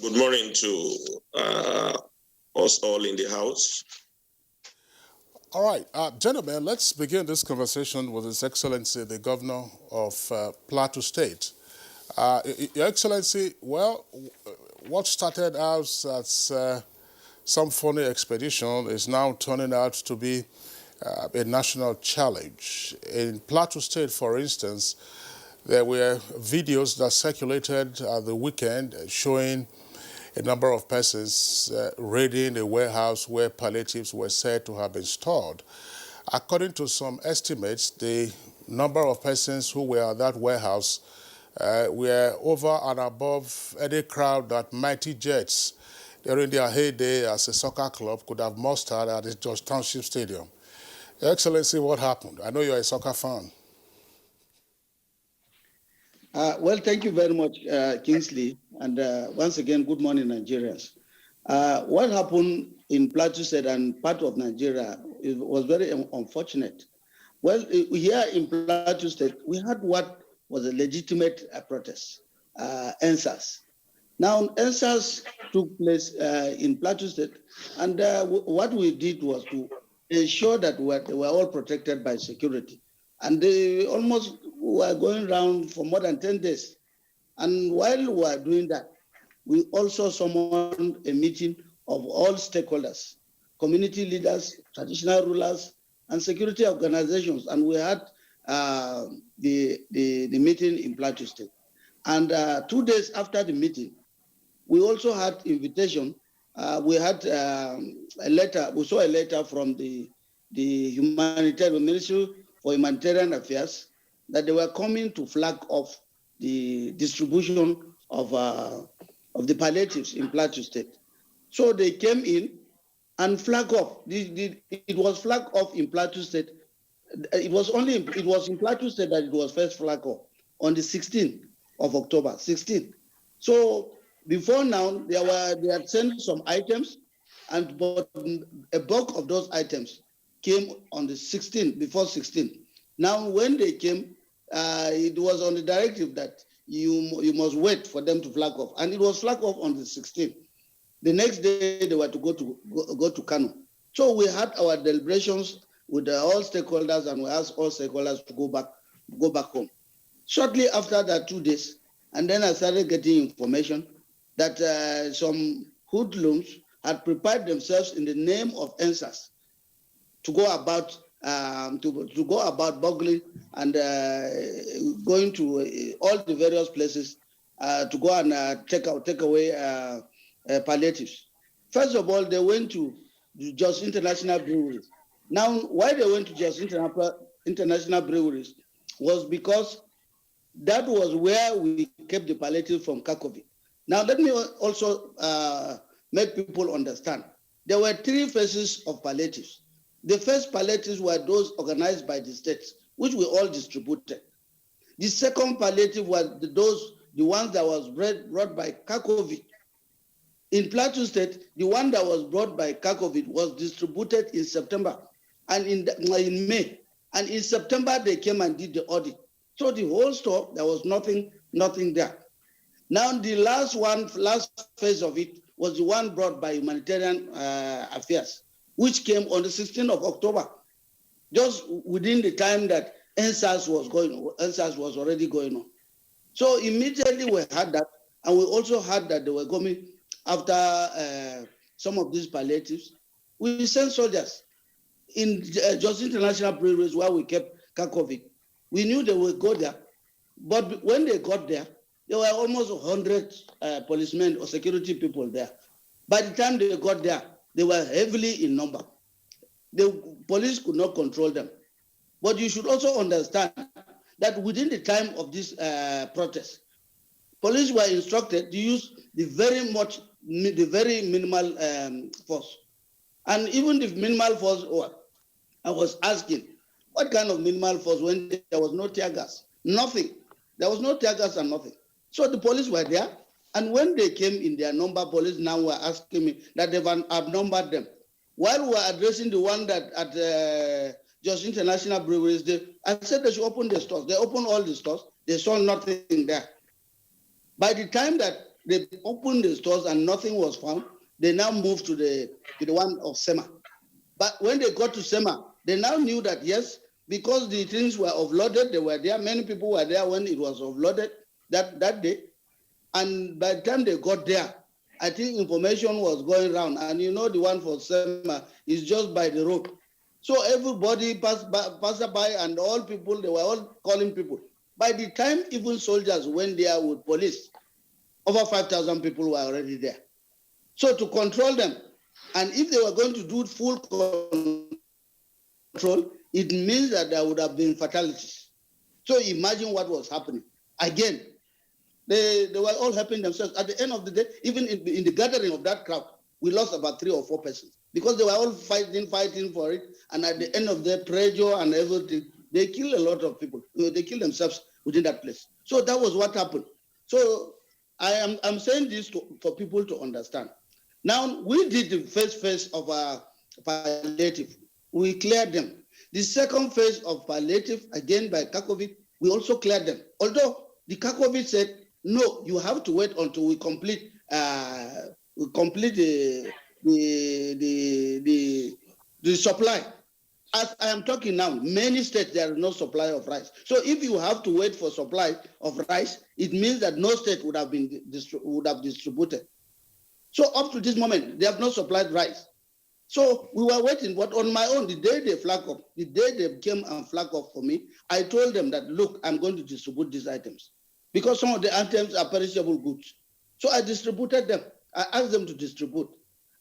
Speaker 24: Good morning to us all in the house.
Speaker 1: All right, gentlemen, let's begin this conversation with His Excellency, the Governor of Plateau State. Your Excellency, well, what started out as some funny expedition is now turning out to be a national challenge. In Plateau State, for instance, there were videos that circulated at the weekend showing a number of persons raiding a warehouse where palliatives were said to have been stored. According to some estimates, the number of persons who were at that warehouse were over and above any crowd that Mighty Jets, during their heyday as a soccer club, could have mustered at the George Township Stadium. Your Excellency, what happened? I know you're a soccer fan.
Speaker 21: Well, thank you very much, Kingsley. And once again, good morning, Nigerians. What happened in Plateau State and part of Nigeria was very unfortunate. Well, here in Plateau State, we had what was a legitimate protest, NSAS. Now, NSAS took place in Plateau State, and what we did was to ensure that they were all protected by security. And they almost were going around for more than 10 days. And while we were doing that, we also summoned a meeting of all stakeholders, community leaders, traditional rulers, and security organizations. And we had the meeting in Plateau State. And 2 days after the meeting, we also had invitation. We had a letter. We saw a letter from the humanitarian Ministry for Humanitarian Affairs that they were coming to flag off the distribution of the palliatives in Plateau State. So they came in and flag off. It was flag off in Plateau State. It was in Plateau State that it was first flag off on the 16th of October. 16th. So before now, they had sent some items, but a bulk of those items came on the 16th, before 16th. Now, when they came, it was on the directive that you must wait for them to flag off, and it was flag off on the 16th. The next day, they were to go to Kano. So we had our deliberations with all stakeholders, and we asked all stakeholders to go back home. Shortly after that, 2 days, and then I started getting information that some hoodlums had prepared themselves in the name of NSAS to go about burglary and going to all the various places to go and take away palliatives. First of all, they went to Jos International Breweries. Now, why they went to Jos International Breweries was because that was where we kept the palliative from Kakovi. Now, let me also make people understand. There were 3 phases of palliatives. The first palliatives were those organized by the states, which we all distributed. The second palliative was the ones that was brought by Kakovi. In Plateau State, the one that was brought by Kakovi was distributed in September and in May. And in September, they came and did the audit. So the whole store, there was nothing there. Now, the last phase of it was the one brought by Humanitarian Affairs, which came on the 16th of October, just within the time that NSAS was already going on. So immediately we had that, and we also had that they were coming after some of these palliatives. We sent soldiers in Jos International Breweries where we kept Kakovic. We knew they would go there, but when they got there, there were almost 100 policemen or security people there. By the time they got there, they were heavily in number. The police could not control them. But you should also understand that within the time of this protest, police were instructed to use the very minimal force. And even the minimal force, I was asking, what kind of minimal force when there was no tear gas? Nothing. There was no tear gas and nothing. So the police were there, and when they came in their number, police now were asking me that they've outnumbered them. While we were addressing the one that at Jos International Breweries, I said they should open the stores. They opened all the stores. They saw nothing there. By the time that they opened the stores and nothing was found, they now moved to the one of Sema. But when they got to Sema, they now knew that, yes, because the things were offloaded, they were there. Many people were there when it was offloaded that day. And by the time they got there, I think information was going around. And you know, the one for Sema is just by the road. So everybody passed by and all people, they were all calling people. By the time even soldiers went there with police, over 5,000 people were already there. So to control them, and if they were going to do full control, it means that there would have been fatalities. So imagine what was happening. Again, They were all helping themselves. At the end of the day, even in the gathering of that crowd, we lost about 3 or 4 persons because they were all fighting for it. And at the end of the pressure and everything, they killed a lot of people. They killed themselves within that place. So that was what happened. So I'm saying this for people to understand. Now, we did the first phase of our palliative. We cleared them. The second phase of palliative, again by Kakovic, we also cleared them. Although the Kakovic said, no, you have to wait until we complete the supply. As I am talking now, many states there is no supply of rice. So if you have to wait for supply of rice, it means that no state would have distributed. So up to this moment, they have not supplied rice. So we were waiting, but on my own, the day they flag up, the day they came and flag up for me, I told them that, look, I'm going to distribute these items because some of the items are perishable goods. So I distributed them. I asked them to distribute.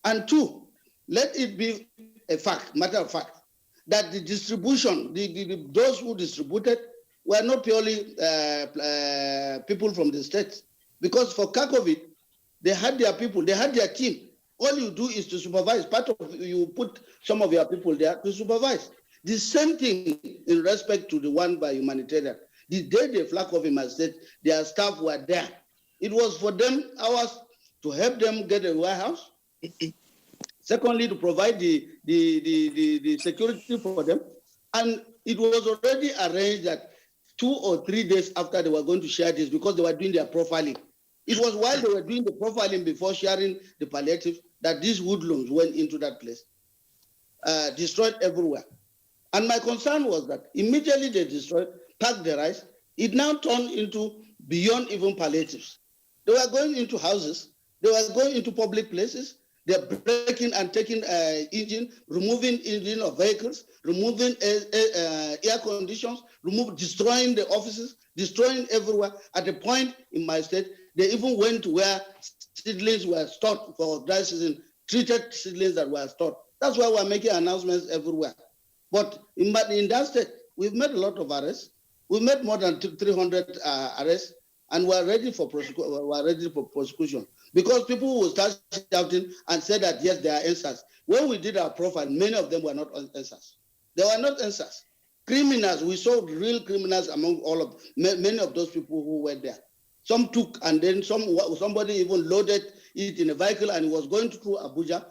Speaker 21: And 2, let it be a fact, matter of fact, that the distribution, those who distributed were not purely people from the states. Because for Kakovic, they had their people, they had their team. All you do is to supervise. You put some of your people there to supervise. The same thing in respect to the one by humanitarian. The day they flag off in my state, their staff were there. It was for them hours to help them get a warehouse. Secondly, to provide the security for them. And it was already arranged that 2 or 3 days after they were going to share this because they were doing their profiling. It was while they were doing the profiling before sharing the palliative that these hoodlums went into that place, destroyed everywhere. And my concern was that immediately they destroyed, packed the rice, it now turned into beyond even palliatives. They were going into houses, they were going into public places, they're breaking and taking engine, removing engine of vehicles, removing air conditions, destroying the offices, destroying everywhere. At a point in my state, they even went to where seedlings were stored for dry season, treated seedlings that were stored. That's why we're making announcements everywhere. But in that state, we've made a lot of arrests. We've made more than 300 arrests, and we're ready for prosecution. Because people will start shouting and say that, yes, they are answers. When we did our profile, many of them were not answers. They were not answers. Criminals, we saw real criminals among many of those people who were there. Some took, and then somebody even loaded it in a vehicle and was going through Abuja.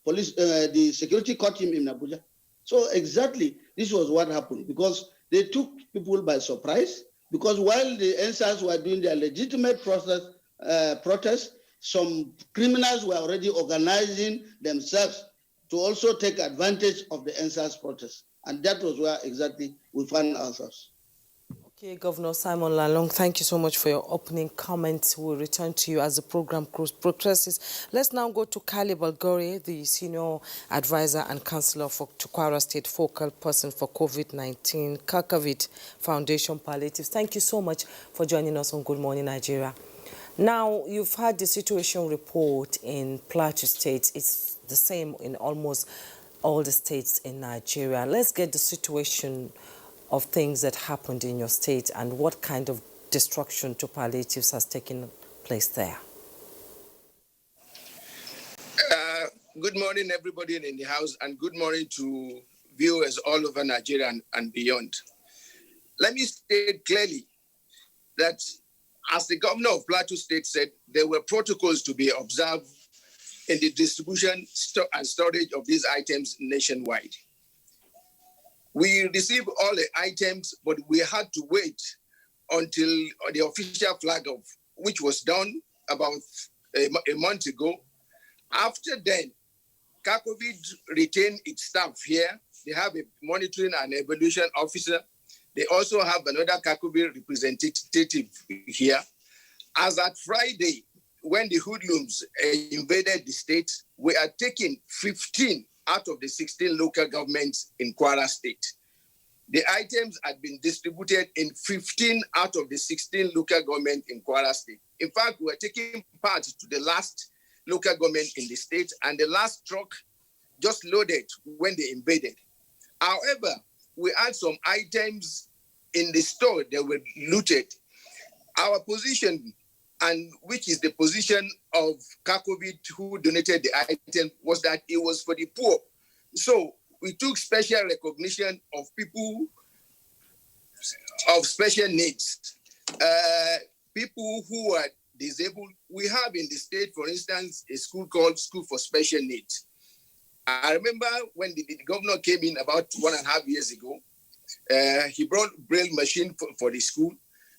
Speaker 21: Police, the security caught him in Abuja. So exactly, this was what happened because they took people by surprise. Because while the answers were doing their legitimate protest, some criminals were already organizing themselves to also take advantage of the answers protest. And that was where exactly we found ourselves.
Speaker 2: Okay, Governor Simon Lalong, thank you so much for your opening comments. We'll return to you as the program progresses. Let's now go to Kali Balgore, the Senior Advisor and Councillor for Kwara State Focal Person for COVID-19, Kakovic Foundation Palliatives. Thank you so much for joining us on Good Morning Nigeria. Now, you've had the situation report in Plateau State. It's the same in almost all the states in Nigeria. Let's get the situation of things that happened in your state and what kind of destruction to palliatives has taken place there.
Speaker 4: Good morning, everybody in the house, and good morning to viewers all over Nigeria and beyond. Let me state clearly that as the governor of Plateau State said, there were protocols to be observed in the distribution and storage of these items nationwide. We received all the items, but we had to wait until the official flag off, which was done about a month ago. After then, Kakovic retained its staff here. They have a monitoring and evaluation officer. They also have another Kakovic representative here. As at Friday, when the hoodlums invaded the state, we are taking 15 out of the 16 local governments in Kwara State. The items had been distributed in 15 out of the 16 local governments in Kwara State. In fact, we are taking part to the last local government in the state, and the last truck just loaded when they invaded. However, we had some items in the store that were looted. Our position and which is the position of Kakobit, who donated the item, was that it was for the poor. So we took special recognition of people of special needs, people who are disabled. We have in the state, for instance, a school called School for Special Needs. I remember when the governor came in about 1.5 years ago, he brought braille machine for the school.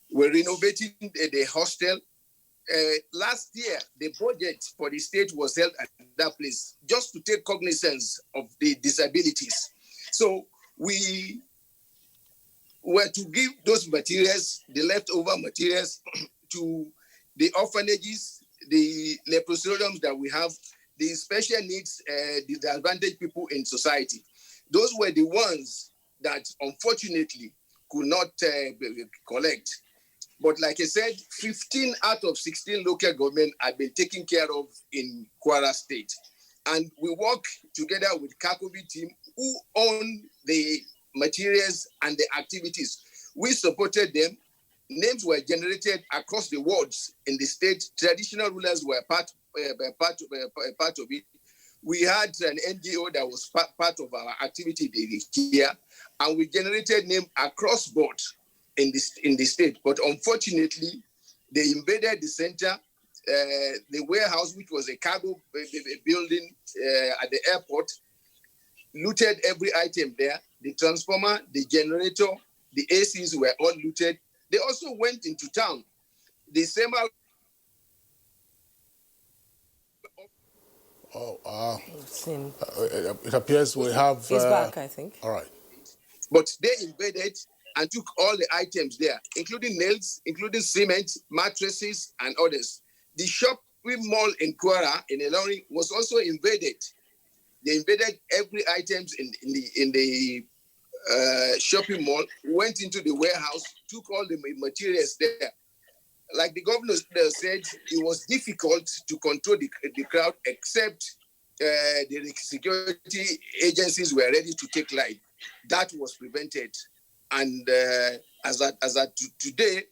Speaker 4: We're renovating the hostel. Last year, the budget for the state was held at that place just to take cognizance of the disabilities. So we were to give those materials, the leftover materials, to the orphanages, the leprosariums that we have, the special needs, disadvantaged people in society. Those were the ones that unfortunately could not collect. But like I said, 15 out of 16 local government have been taken care of in Kwara State. And we work together with Kakobi team who own the materials and the activities. We supported them. Names were generated across the wards in the state. Traditional rulers were part of it. We had an NGO that was part of our activity here, and we generated names across board in the state. But unfortunately, they invaded the center, the warehouse, which was a cargo building at the airport, looted every item there. The transformer, the generator, the ACs were all looted. They also went into town. The same.
Speaker 1: It appears we have...
Speaker 2: He's back, I think.
Speaker 1: All right.
Speaker 4: But they invaded and took all the items there, including nails, including cement, mattresses, and others. The shopping mall in Kwara, in Ilorin, was also invaded. They invaded every items in the shopping mall, went into the warehouse, took all the materials there. Like the governor said, it was difficult to control the crowd, except the security agencies were ready to take life. That was prevented. And as at today,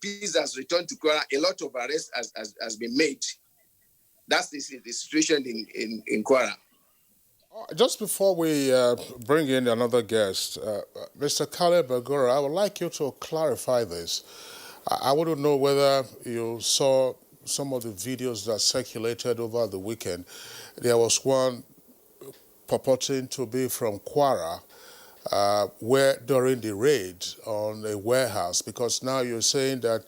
Speaker 4: peace has returned to Kwara. A lot of arrests has been made. That's the situation in Kwara.
Speaker 1: Just before we bring in another guest, Mr. Caleb Bagura, I would like you to clarify this. I want to know whether you saw some of the videos that circulated over the weekend. There was one purporting to be from Kwara, where during the raid on a warehouse, because now you're saying that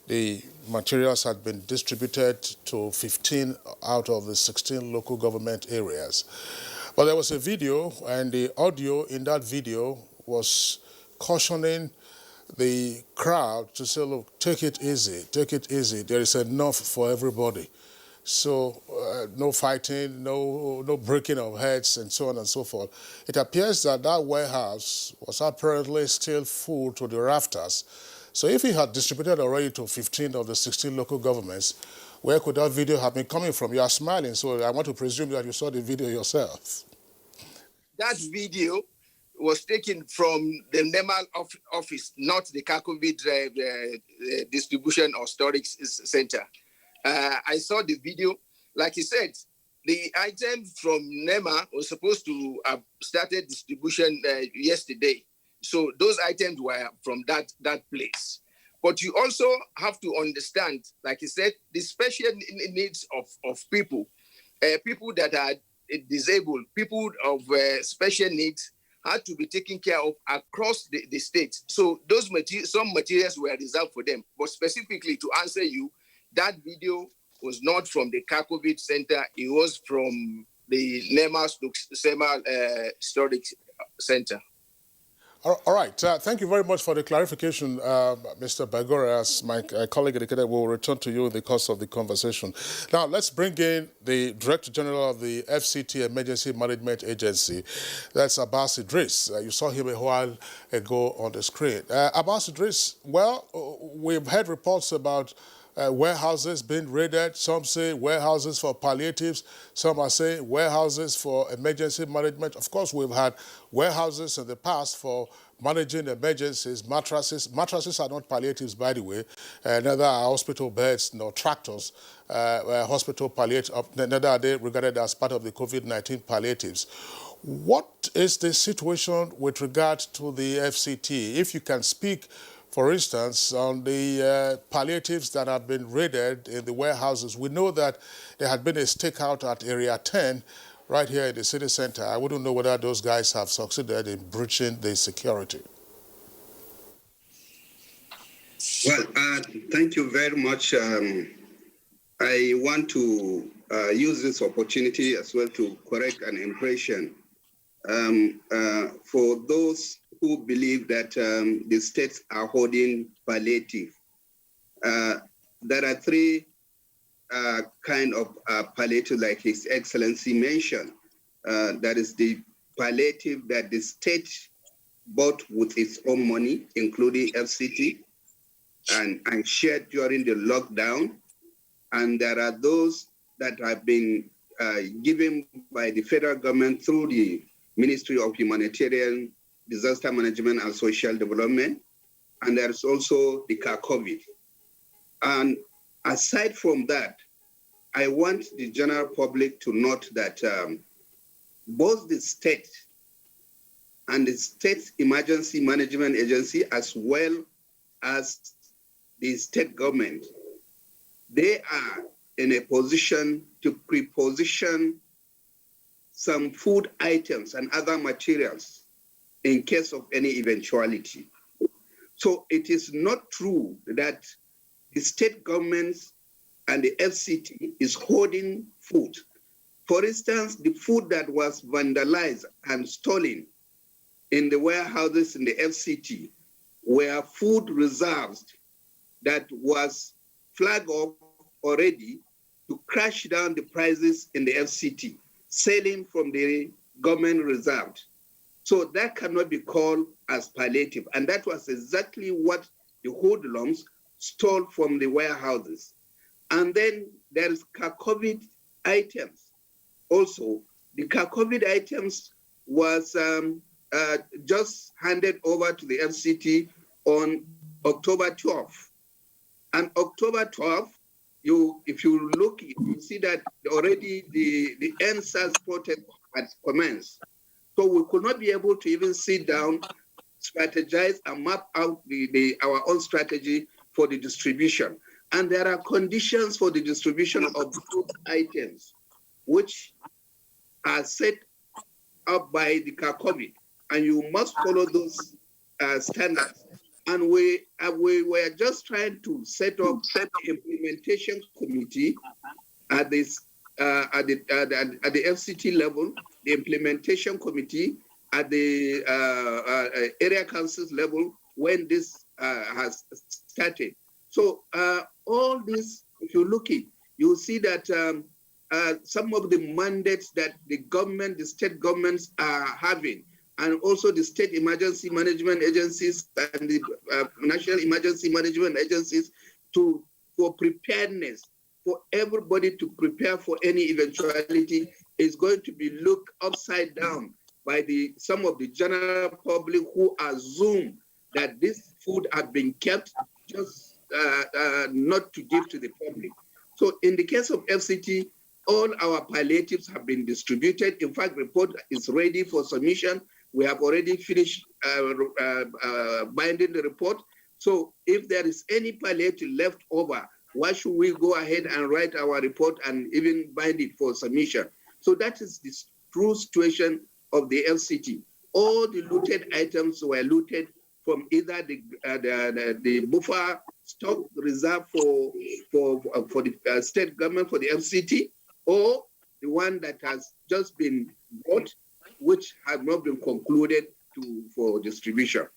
Speaker 1: the materials had been distributed to 15 out of the 16 local government areas. But there was a video, and the audio in that video was cautioning the crowd to say, look, take it easy, take it easy. There is enough for everybody. So no fighting, no breaking of heads, and so on and so forth. It appears that that warehouse was apparently still full to the rafters. So if he had distributed already to 15 of the 16 local governments, where could that video have been coming from? You are smiling, so I want to presume that you saw the video yourself.
Speaker 4: That video was taken from the NEMAL office, not the Kakovid distribution or storage center. I saw the video. Like you said, the item from NEMA was supposed to have started distribution yesterday. So those items were from that place. But you also have to understand, like you said, the special needs of people, people that are disabled, people of special needs, had to be taken care of across the state. So those some materials were reserved for them. But specifically to answer you, that video was not from the Kakovic Center. It was from the NEMA Storage Center.
Speaker 1: All right. Thank you very much for the clarification, Mr. Bagora. As my colleague indicated, we'll return to you in the course of the conversation. Now, let's bring in the Director General of the FCT Emergency Management Agency. That's Abbas Idris. You saw him a while ago on the screen. Abbas Idris, well, we've heard reports about warehouses being raided. Some say warehouses for palliatives. Some are saying warehouses for emergency management. Of course, we've had warehouses in the past for managing emergencies. Mattresses are not palliatives, by the way. Neither are hospital beds nor tractors. Hospital palliatives, neither are they regarded as part of the COVID-19 palliatives. What is the situation with regard to the FCT? If you can speak, for instance, on the palliatives that have been raided in the warehouses. We know that there had been a stakeout at Area 10 right here in the city center. I wouldn't know whether those guys have succeeded in breaching the security.
Speaker 22: Well, thank you very much. I want to use this opportunity as well to correct an impression. For those who believe that the states are holding palliative, there are three kind of palliative, like His Excellency mentioned. That is the palliative that the state bought with its own money, including FCT, and shared during the lockdown. And there are those that have been given by the federal government through the Ministry of Humanitarian, Disaster Management and Social Development. And there's also the COVID. And aside from that, I want the general public to note that both the state and the State Emergency Management Agency, as well as the state government, they are in a position to pre-position some food items and other materials in case of any eventuality. So it is not true that the state governments and the FCT is holding food. For instance, the food that was vandalized and stolen in the warehouses in the FCT were food reserves that was flagged off already to crash down the prices in the FCT, selling from the government reserve. So that cannot be called as palliative. And that was exactly what the hoodlums stole from the warehouses. And then there's COVID items. Also, the COVID items was just handed over to the FCT on October 12th. And October 12th, if you look, you see that already the NSAS protest had commenced. So we could not be able to even sit down, strategize, and map out our own strategy for the distribution. And there are conditions for the distribution of food items, which are set up by the COVID, and you must follow those standards. And we were just trying to set up an implementation committee at the FCT level, the implementation committee at the area councils level when this has started. So all this, if you look at, you'll see that some of the mandates that the government, the state governments are having, and also the state emergency management agencies and the national emergency management agencies for preparedness, for everybody to prepare for any eventuality is going to be looked upside down by some of the general public who assume that this food have been kept just not to give to the public. So in the case of FCT, all our palliatives have been distributed. In fact, report is ready for submission. We have already finished binding the report. So if there is any palliative left over, why should we go ahead and write our report and even bind it for submission? So that is the true situation of the FCT. All the looted items were looted from either the buffer stock reserved for the state government, for the FCT, or the one that has just been bought, which have not been concluded for distribution.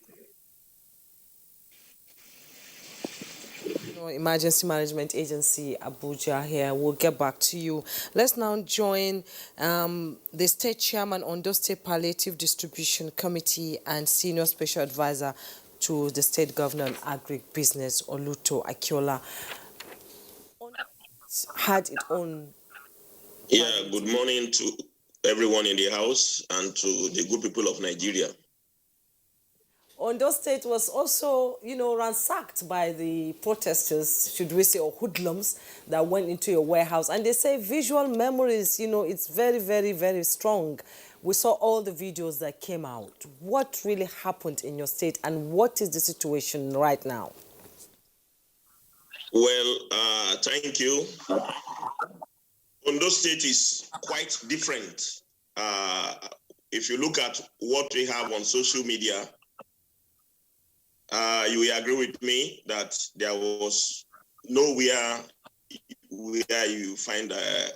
Speaker 2: Emergency Management Agency, Abuja here. We'll get back to you. Let's now join the State Chairman on the State Palliative Distribution Committee and Senior Special Advisor to the State Governor on Agribusiness, Oluto Akiola. had its own.
Speaker 24: Yeah, good morning to everyone in the house and to the good people of Nigeria.
Speaker 2: Ondo State was also, ransacked by the protesters, should we say, or hoodlums that went into your warehouse. And they say visual memories, it's very, very, very strong. We saw all the videos that came out. What really happened in your state and what is the situation right now?
Speaker 24: Well, thank you. Ondo State is quite different. If you look at what we have on social media, you will agree with me that there was nowhere where you find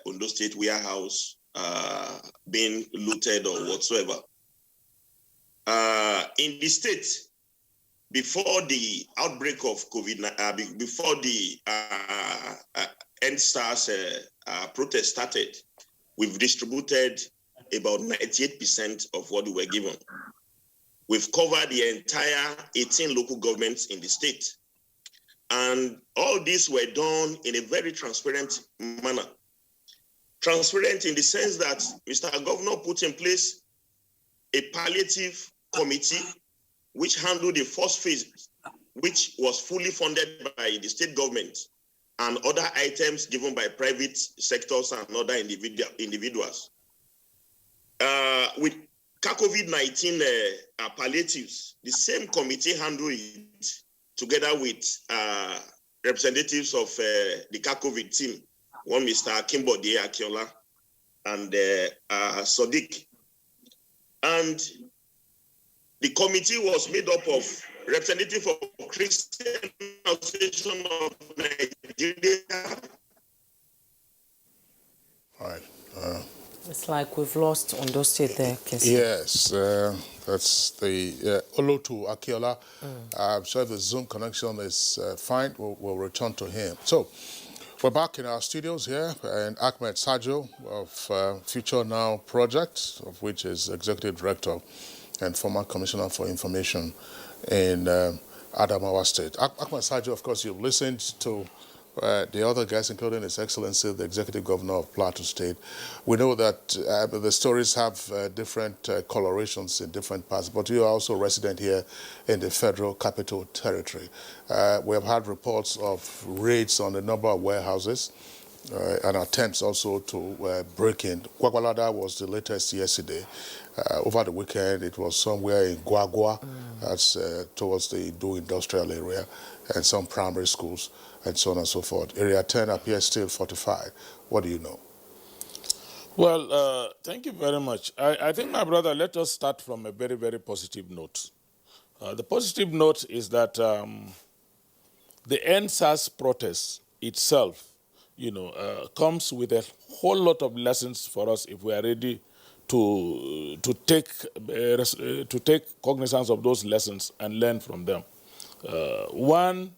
Speaker 24: Ondo State warehouse being looted or whatsoever. In the state, before the outbreak of COVID, before the NSAS protest started, we've distributed about 98% of what we were given. We've covered the entire 18 local governments in the state. And all these were done in a very transparent manner. Transparent in the sense that Mr. Governor put in place a palliative committee which handled the first phase, which was fully funded by the state government and other items given by private sectors and other individuals. With COVID-19 palliatives, the same committee handled it together with representatives of the COVID team, one Mr. Kimbode Akiola and Sadiq. And the committee was made up of representatives of Christian Association of Nigeria.
Speaker 1: All right.
Speaker 2: It's like we've lost Ondo State there, Kinsley.
Speaker 1: Yes, that's the Olotu Akiola. I'm sure the Zoom connection is fine. We'll return to him. So we're back in our studios here, and Ahmed Sajo of Future Now Project, of which is Executive Director and former Commissioner for Information in Adamawa State. Ahmed Sajo, of course, you've listened to the other guys, including His Excellency, the Executive Governor of Plateau State. We know that the stories have different colorations in different parts, but you are also resident here in the Federal Capital Territory. We have had reports of raids on a number of warehouses and attempts also to break in. Gwagwalada was the latest yesterday. Over the weekend, it was somewhere in Gwagwa, that's towards the Do Industrial area, and some primary schools, and so on and so forth. Area 10 appears still fortified. What do you know?
Speaker 23: Well, thank you very much. I think, my brother, let us start from a very, very positive note. The positive note is that the NSAS protest itself, comes with a whole lot of lessons for us if we are ready to take cognizance of those lessons and learn from them. One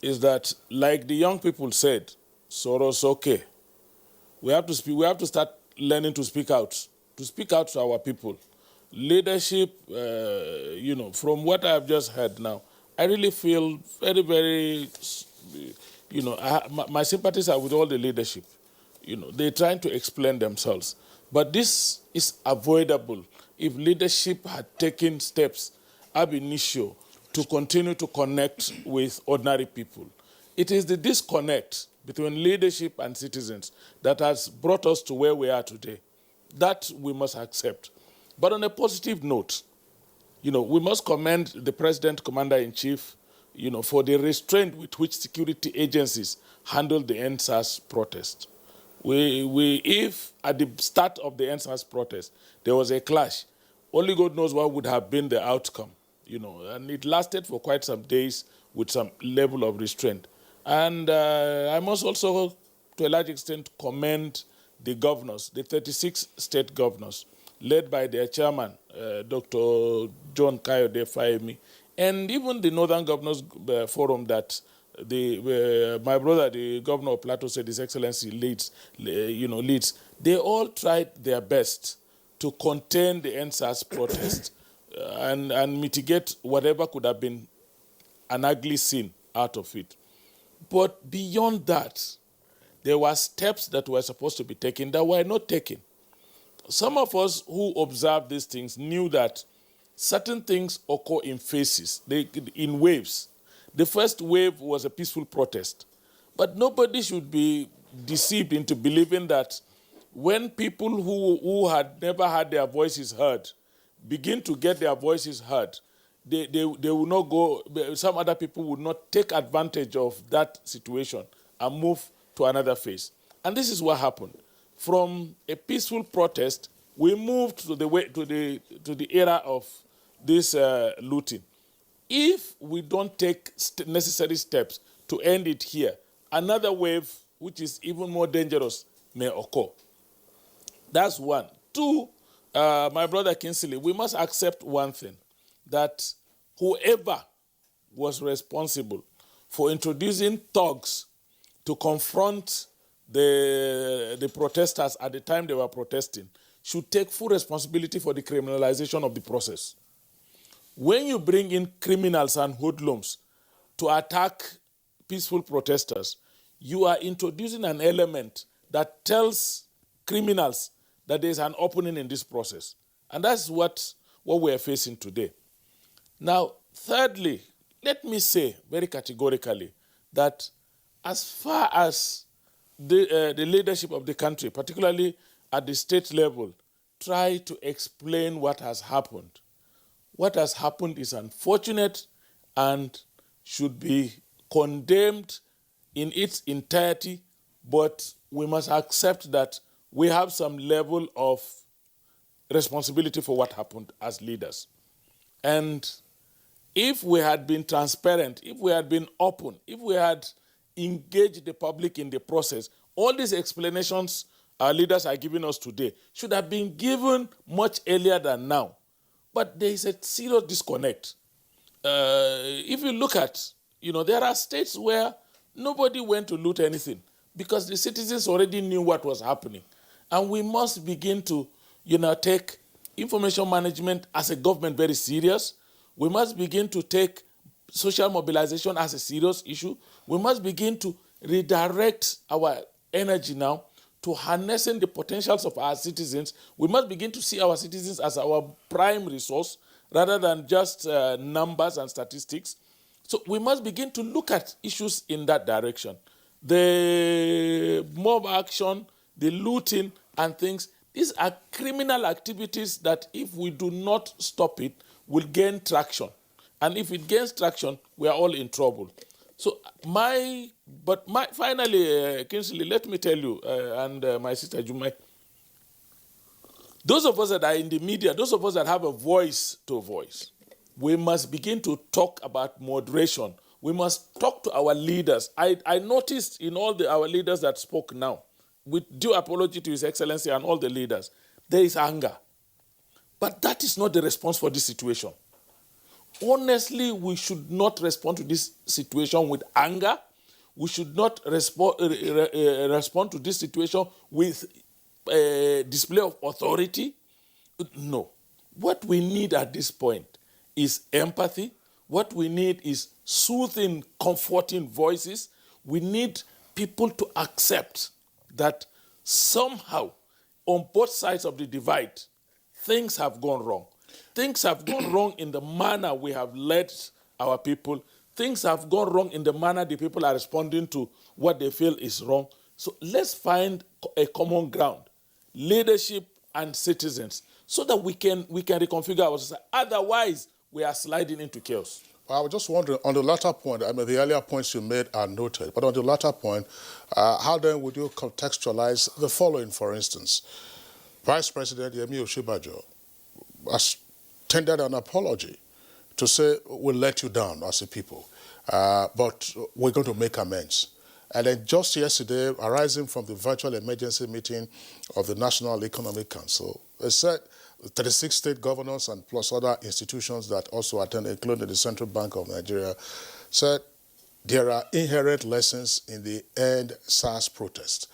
Speaker 23: is that, like the young people said, Soros, okay. We have to start learning to speak out to our people. Leadership, from what I've just heard now, I really feel very, very, my sympathies are with all the leadership. They're trying to explain themselves. But this is avoidable if leadership had taken steps ab initio to continue to connect with ordinary people. It is the disconnect between leadership and citizens that has brought us to where we are today. That we must accept. But on a positive note, we must commend the President, Commander-in-Chief, for the restraint with which security agencies handled the NSAS protest. If at the start of the NSAS protest there was a clash, only God knows what would have been the outcome, and it lasted for quite some days with some level of restraint. And I must also, to a large extent, commend the governors, the 36 state governors, led by their chairman, Dr. John Kayode Fayemi, and even the Northern Governors Forum that my brother, the governor of Plateau State, His Excellency leads. They all tried their best to contain the NSAS protest and mitigate whatever could have been an ugly scene out of it. But beyond that, there were steps that were supposed to be taken that were not taken. Some of us who observed these things knew that certain things occur in phases, in waves. The first wave was a peaceful protest. But nobody should be deceived into believing that when people who had never had their voices heard begin to get their voices heard, they will not go, some other people would not take advantage of that situation and move to another phase. And this is what happened. From a peaceful protest, we moved to the era of this looting. If we don't take necessary steps to end it here, another wave, which is even more dangerous, may occur. That's one. Two, my brother Kinsley, we must accept one thing, that whoever was responsible for introducing thugs to confront the protesters at the time they were protesting should take full responsibility for the criminalization of the process. When you bring in criminals and hoodlums to attack peaceful protesters, you are introducing an element that tells criminals that there is an opening in this process. And that's what we are facing today. Now, thirdly, let me say very categorically that as far as the leadership of the country, particularly at the state level, try to explain what has happened. What has happened is unfortunate and should be condemned in its entirety, but we must accept that we have some level of responsibility for what happened as leaders. And if we had been transparent, if we had been open, if we had engaged the public in the process, all these explanations our leaders are giving us today should have been given much earlier than now. But there is a serious disconnect. If you look at, there are states where nobody went to loot anything because the citizens already knew what was happening. And we must begin to, take information management as a government very serious. We must begin to take social mobilization as a serious issue. We must begin to redirect our energy now to harnessing the potentials of our citizens. We must begin to see our citizens as our prime resource rather than just numbers and statistics. So we must begin to look at issues in that direction. The mob action, the looting and things, these are criminal activities that if we do not stop it, will gain traction. And if it gains traction, we are all in trouble. So finally, Kinsley, let me tell you, and my sister Jumai, those of us that are in the media, those of us that have a voice to voice, we must begin to talk about moderation. We must talk to our leaders. I noticed in all our leaders that spoke now, with due apology to His Excellency and all the leaders, there is anger. But that is not the response for this situation. Honestly, we should not respond to this situation with anger. We should not respond to this situation with a display of authority. No. What we need at this point is empathy. What we need is soothing, comforting voices. We need people to accept that somehow, on both sides of the divide, things have gone wrong. Things have gone wrong in the manner we have led our people. Things have gone wrong in the manner the people are responding to what they feel is wrong. So let's find a common ground, leadership and citizens, so that we can reconfigure our society. Otherwise, we are sliding into chaos.
Speaker 1: I was just wondering, on the latter point, the earlier points you made are noted, but on the latter point, how then would you contextualize the following, for instance? Vice President Yemi Osinbajo has tendered an apology to say, we'll let you down as a people, but we're going to make amends. And then just yesterday, arising from the virtual emergency meeting of the National Economic Council, they said 36 state governors and plus other institutions that also attended, including the Central Bank of Nigeria, said there are inherent lessons in the End SARS protest.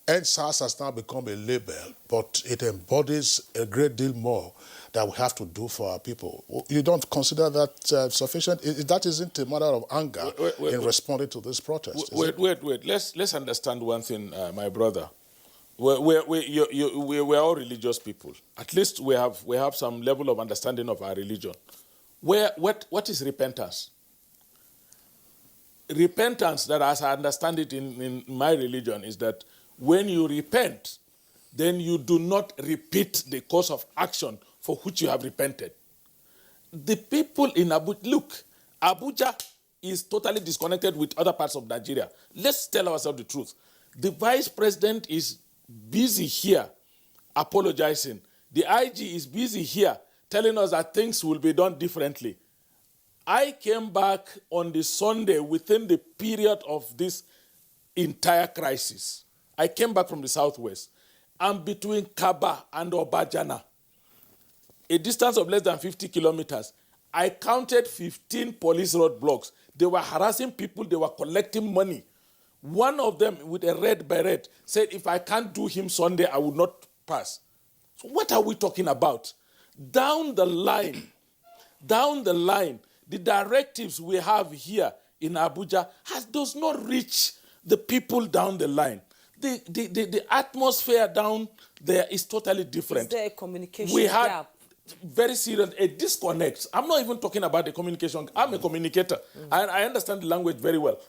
Speaker 1: End SARS has now become a label, but it embodies a great deal more that we have to do for our people. You don't consider that sufficient? That isn't a matter of anger in responding to this protest.
Speaker 23: Wait. Let's understand one thing, my brother. We're all religious people. At least we have some level of understanding of our religion. What is repentance? Repentance, that as I understand it in my religion, is that when you repent, then you do not repeat the course of action for which you have repented. The people in Abuja, look, Abuja is totally disconnected with other parts of Nigeria. Let's tell ourselves the truth. The vice president is busy here apologizing. The IG is busy here telling us that things will be done differently. I came back on the Sunday within the period of this entire crisis. I came back from the southwest. And between Kaba and Obajana, a distance of less than 50 kilometers, I counted 15 police roadblocks. They were harassing people. They were collecting money. One of them, with a red beret, said, if I can't do him Sunday, I will not pass. So what are we talking about? Down the line, the directives we have here in Abuja does not reach the people down the line. The atmosphere down there is totally different.
Speaker 2: Is there a communication gap?
Speaker 23: Very serious, a disconnect. I'm not even talking about the communication. I'm a communicator. I understand the language very well.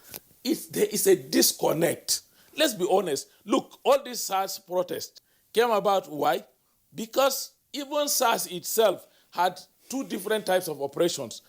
Speaker 23: There is a disconnect. Let's be honest. Look, all these SARS protests came about. Why? Because even SARS itself had two different types of operations.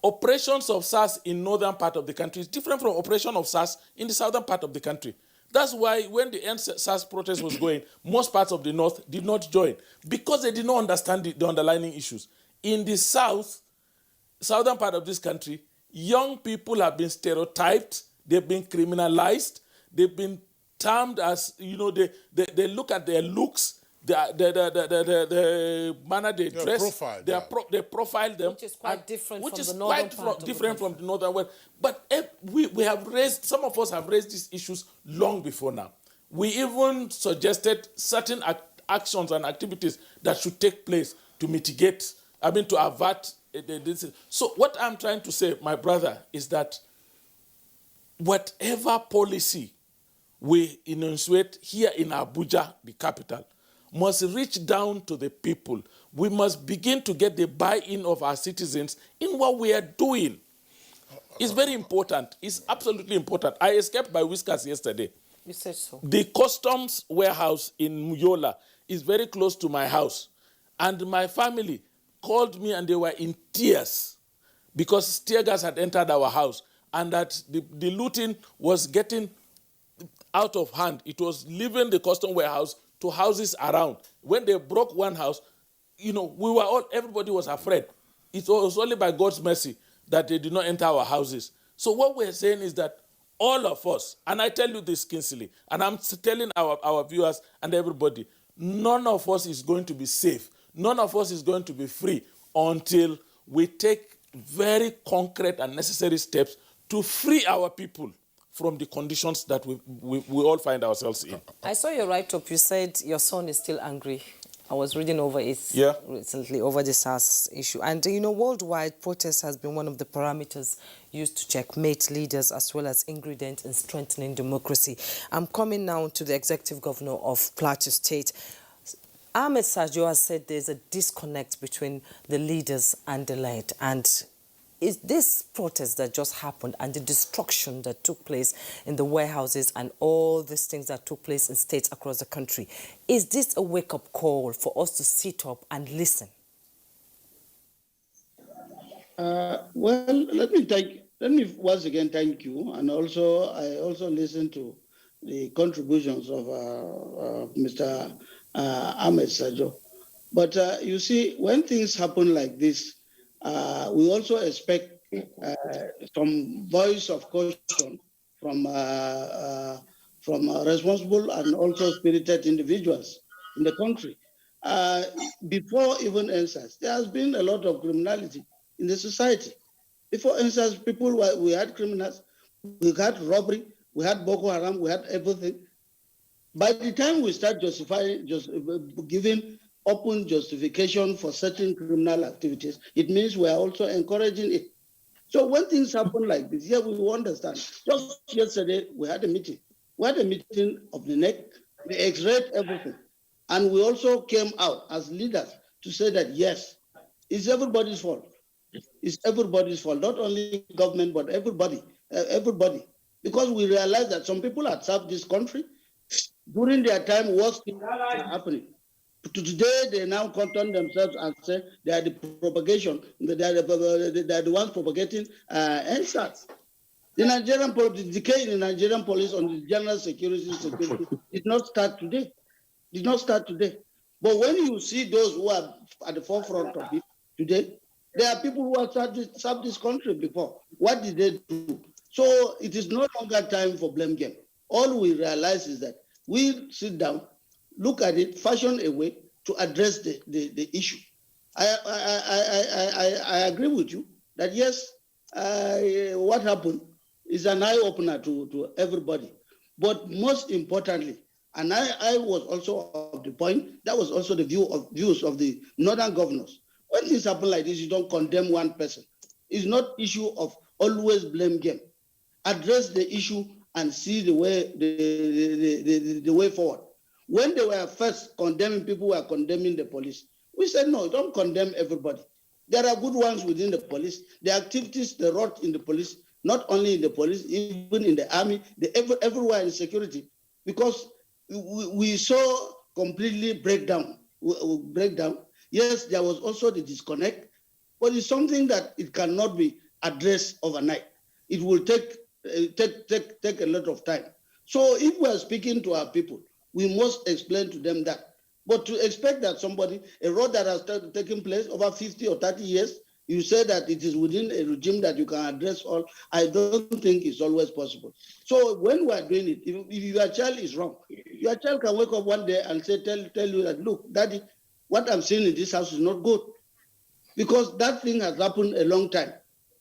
Speaker 23: Operations of SARS in northern part of the country is different from operation of SARS in the southern part of the country. That's why when the SARS protest was going, most parts of the north did not join because they did not understand the underlying issues. In the southern part of this country, young people have been stereotyped, they've been criminalized, they've been termed as, they look at their looks, the manner they dress, they profile them.
Speaker 2: Which is quite different
Speaker 23: from
Speaker 2: the northern part of the country.
Speaker 23: From the northern world. But we have raised, some of us have raised these issues long before now. We even suggested certain actions and activities that should take place to mitigate, to avert this. So what I'm trying to say, my brother, is that whatever policy we enunciate here in Abuja, the capital, must reach down to the people. We must begin to get the buy-in of our citizens in what we are doing. It's very important. It's absolutely important. I escaped by whiskers yesterday.
Speaker 2: You said so.
Speaker 23: The customs warehouse in Muyola is very close to my house. And my family called me and they were in tears because tear gas had entered our house and that the looting was getting out of hand. It was leaving the custom warehouse to houses around. When they broke one house, everybody was afraid. It was only by God's mercy that they did not enter our houses. So what we're saying is that all of us, and I tell you this, Kinsley, and I'm telling our viewers and everybody, none of us is going to be safe. None of us is going to be free until we take very concrete and necessary steps to free our people from the conditions that we all find ourselves in.
Speaker 2: I saw your write-up. You said your son is still angry. I was reading over it recently, over the SARS issue. And, worldwide, protest has been one of the parameters used to checkmate leaders as well as ingredient in strengthening democracy. I'm coming now to the executive governor of Plateau State. Ahmed Sajo has said there's a disconnect between the leaders and the led. And is this protest that just happened and the destruction that took place in the warehouses and all these things that took place in states across the country, is this a wake-up call for us to sit up and listen?
Speaker 21: Well, let me once again thank you, and I also listened to the contributions of Mr. Ahmed Sajo. But you see, when things happen like this, we also expect some voice of caution from responsible and also spirited individuals in the country. Before even NSAS, there has been a lot of criminality in the society. Before NSAS, we had criminals, we had robbery, we had Boko Haram, we had everything. By the time we start giving open justification for certain criminal activities, it means we are also encouraging it. So when things happen like this, yeah, we will understand. Just yesterday, we had a meeting. We had a meeting of the NEC. We x-rayed everything. And we also came out as leaders to say that, yes, it's everybody's fault. It's everybody's fault, not only government, but everybody, everybody. Because we realize that some people have served this country. During their time, worse things are happening. Today, they now content themselves and say they are the propagation, they are the ones propagating NSAS. The Nigerian police, the decay in the Nigerian police on the general security did not start today. Did not start today. But when you see those who are at the forefront of it today, there are people who have served this country before. What did they do? So it is no longer time for blame game. All we realize is that we sit down, look at it, fashion a way to address the issue. I agree with you that yes, what happened is an eye-opener to everybody. But most importantly, and I was also of the point, that was also the views of the northern governors. When things happen like this, you don't condemn one person. It's not issue of always blame game. Address the issue and see the way forward. When they were first condemning people who were condemning the police, we said, no, don't condemn everybody. There are good ones within the police. The activities they wrought in the police, not only in the police, even in the army, everywhere in security, because we saw completely breakdown. Yes, there was also the disconnect, but it's something that it cannot be addressed overnight. It will take a lot of time. So if we are speaking to our people, we must explain to them that. But to expect that somebody, a road that has taken place over 50 or 30 years, you say that it is within a regime that you can address all, I don't think it's always possible. So when we are doing it, if your child is wrong, your child can wake up one day and say, tell you that, look, Daddy, what I'm seeing in this house is not good. Because that thing has happened a long time.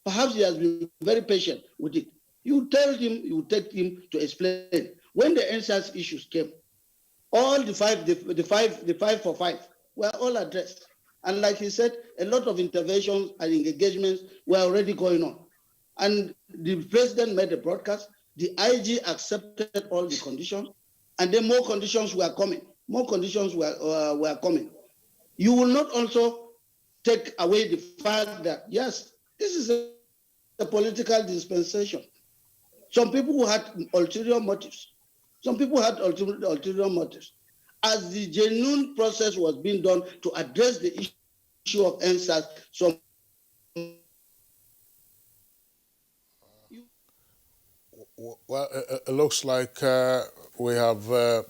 Speaker 21: Perhaps he has been very patient with it. You tell him, you take him to explain. When the NSAS issues came, all the five for five were all addressed. And like he said, a lot of interventions and engagements were already going on. And the president made a broadcast, the IG accepted all the conditions, and then more conditions were coming. More conditions were coming. You will not also take away the fact that, yes, this is a political dispensation. Some people had ulterior motives. Some people had ulterior motives. As the genuine process was being done to address the issue of NSAS, some
Speaker 1: well, it looks like we have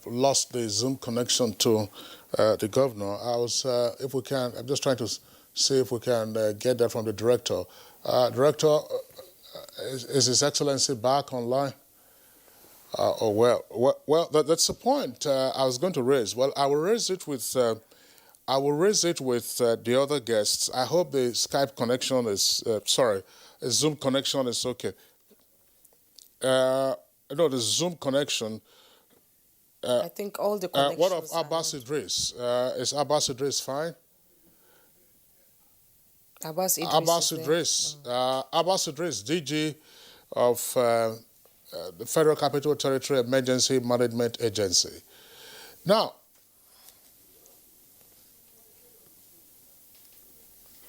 Speaker 1: lost the Zoom connection to the governor. If we can, I'm just trying to see if we can get that from the director. Director, is His Excellency back online? That's the point I was going to raise. Well, I will raise it with the other guests. I hope the Skype connection is the Zoom connection is okay. No, the Zoom connection.
Speaker 2: I think all the connections.
Speaker 1: What of Abbas Idris? Is Abbas Idris fine?
Speaker 2: Abbas
Speaker 1: Idris. Abbas Idris, DG of the Federal Capital Territory Emergency Management Agency. Now,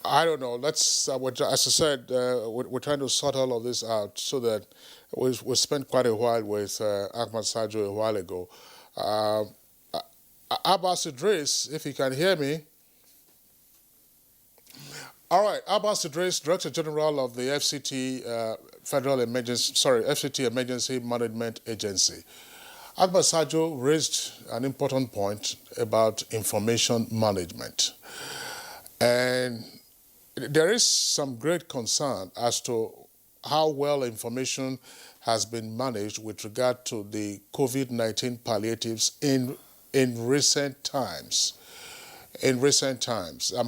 Speaker 1: I don't know. Let's, as I said, we're trying to sort all of this out so that we spent quite a while with Ahmad Sajo a while ago. Abbas Idris, if you can hear me. All right, Abbas Idris, Director General of the FCT FCT Emergency Management Agency. Ahmad Sajo raised an important point about information management. And there is some great concern as to how well information has been managed with regard to the COVID-19 palliatives in recent times. I'm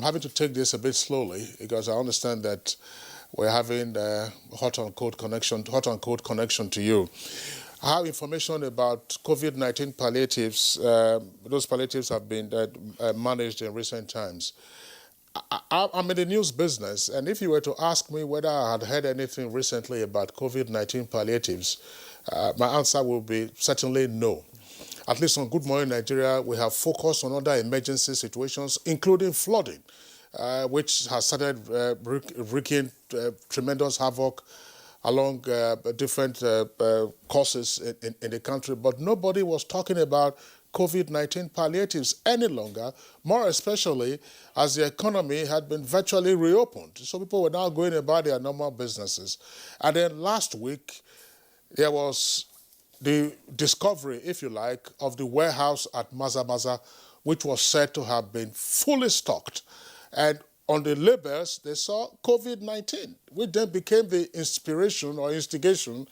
Speaker 1: having to take this a bit slowly because I understand that we're having a hot and cold connection to you. have information about COVID-19 palliatives. Those palliatives have been managed in recent times. I'm in the news business, and if you were to ask me whether I had heard anything recently about COVID-19 palliatives, my answer will be certainly no. At least on Good Morning Nigeria, we have focused on other emergency situations, including flooding, which has started wreaking tremendous havoc along different courses in the country. But nobody was talking about COVID-19 palliatives any longer, more especially as the economy had been virtually reopened. So people were now going about their normal businesses. And then last week, there was the discovery, if you like, of the warehouse at Maza, which was said to have been fully stocked. And on the labels, they saw COVID-19, which then became the inspiration or instigation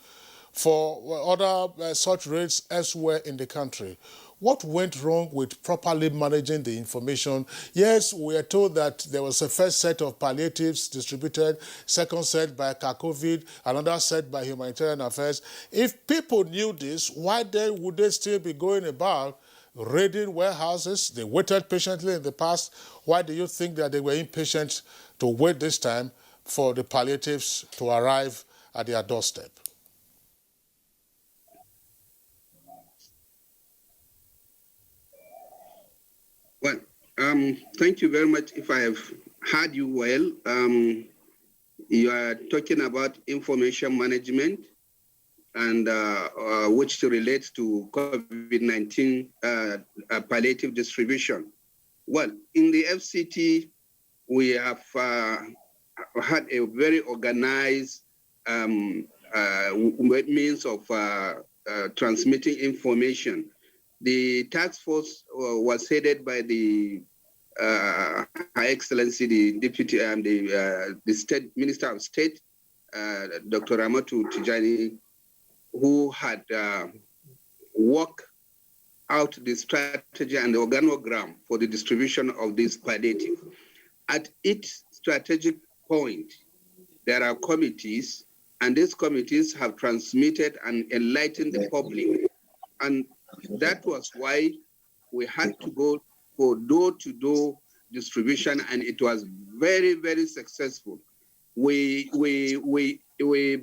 Speaker 1: for other such raids elsewhere in the country. What went wrong with properly managing the information? Yes, we are told that there was a first set of palliatives distributed, second set by COVID, another set by Humanitarian Affairs. If people knew this, why then would they still be going about raiding warehouses? They waited patiently in the past. Why do you think that they were impatient to wait this time for the palliatives to arrive at their doorstep?
Speaker 22: Well, thank you very much. If I have heard you well, you are talking about information management and which relates to COVID-19 palliative distribution. Well, in the FCT, we have had a very organized means of transmitting information. The task force was headed by the Her Excellency, the Deputy and the State Minister of State, Dr. Ramatu Tijani, who had worked out the strategy and the organogram for the distribution of this palliative. At each strategic point, there are committees, and these committees have transmitted and enlightened the public. And that was why we had to go for door-to-door distribution, and it was very, very successful. We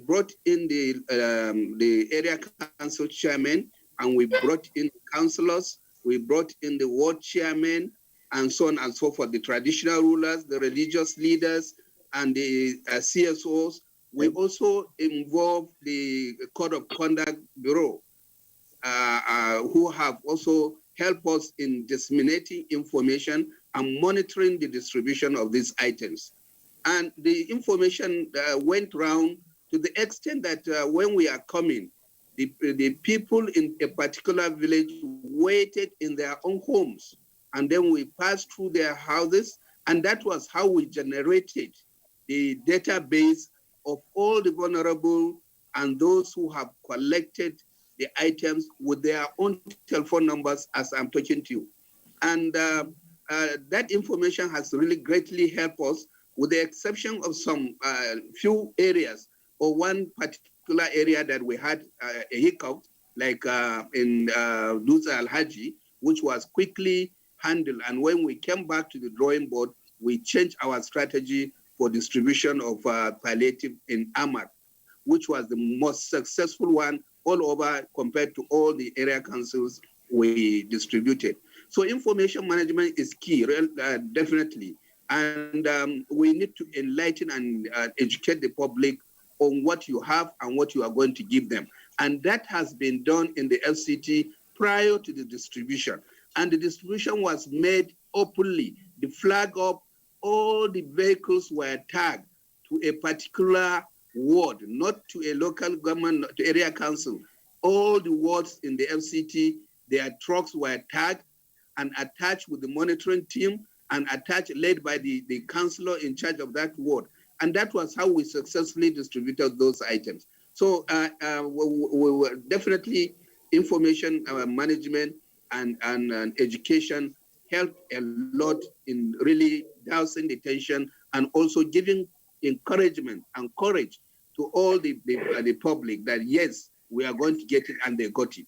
Speaker 22: brought in the area council chairman, and we brought in councillors, we brought in the ward chairman, and so on and so forth, the traditional rulers, the religious leaders, and the CSOs. We also involved the Code of Conduct Bureau, who have also helped us in disseminating information and monitoring the distribution of these items. And the information went round to the extent that when we are coming, the people in a particular village waited in their own homes. And then we passed through their houses, and that was how we generated the database of all the vulnerable and those who have collected the items with their own telephone numbers as I'm talking to you. And that information has really greatly helped us, with the exception of some few areas, or one particular area that we had a hiccup, like in Duza Al-Haji, which was quickly handled. And when we came back to the drawing board, we changed our strategy for distribution of palliative in Amak, which was the most successful one all over compared to all the area councils we distributed. So information management is key, definitely. And we need to enlighten and educate the public on what you have and what you are going to give them. And that has been done in the FCT prior to the distribution. And the distribution was made openly. The flag up, all the vehicles were tagged to a particular ward, not to a local government, to area council. All the wards in the FCT, their trucks were tagged and attached with the monitoring team and attached, led by the councillor in charge of that ward. And that was how we successfully distributed those items. So we were definitely information management and education helped a lot in really dousing the tension and also giving encouragement and courage to all the public that, yes, we are going to get it, and they got it.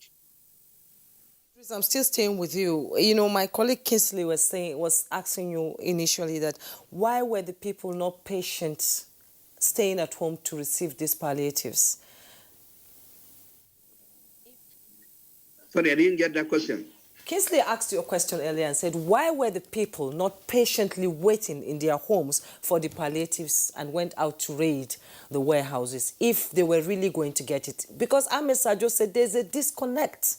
Speaker 2: I'm still staying with you. You know, my colleague Kingsley was asking you initially that why were the people not patient staying at home to receive these palliatives?
Speaker 22: Sorry, I didn't get that question.
Speaker 2: Kingsley asked you a question earlier and said, why were the people not patiently waiting in their homes for the palliatives and went out to raid the warehouses if they were really going to get it? Because Ahmed Sajo said there's a disconnect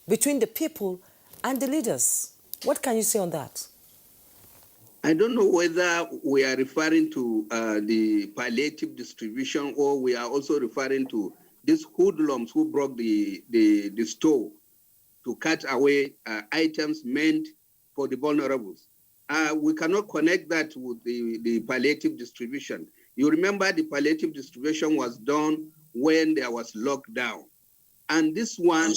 Speaker 2: between the people and the leaders. What can you say on that?
Speaker 22: I don't know whether we are referring to the palliative distribution or we are also referring to these hoodlums who broke the store to cut away items meant for the vulnerables. We cannot connect that with the palliative distribution. You remember the palliative distribution was done when there was lockdown. And this one,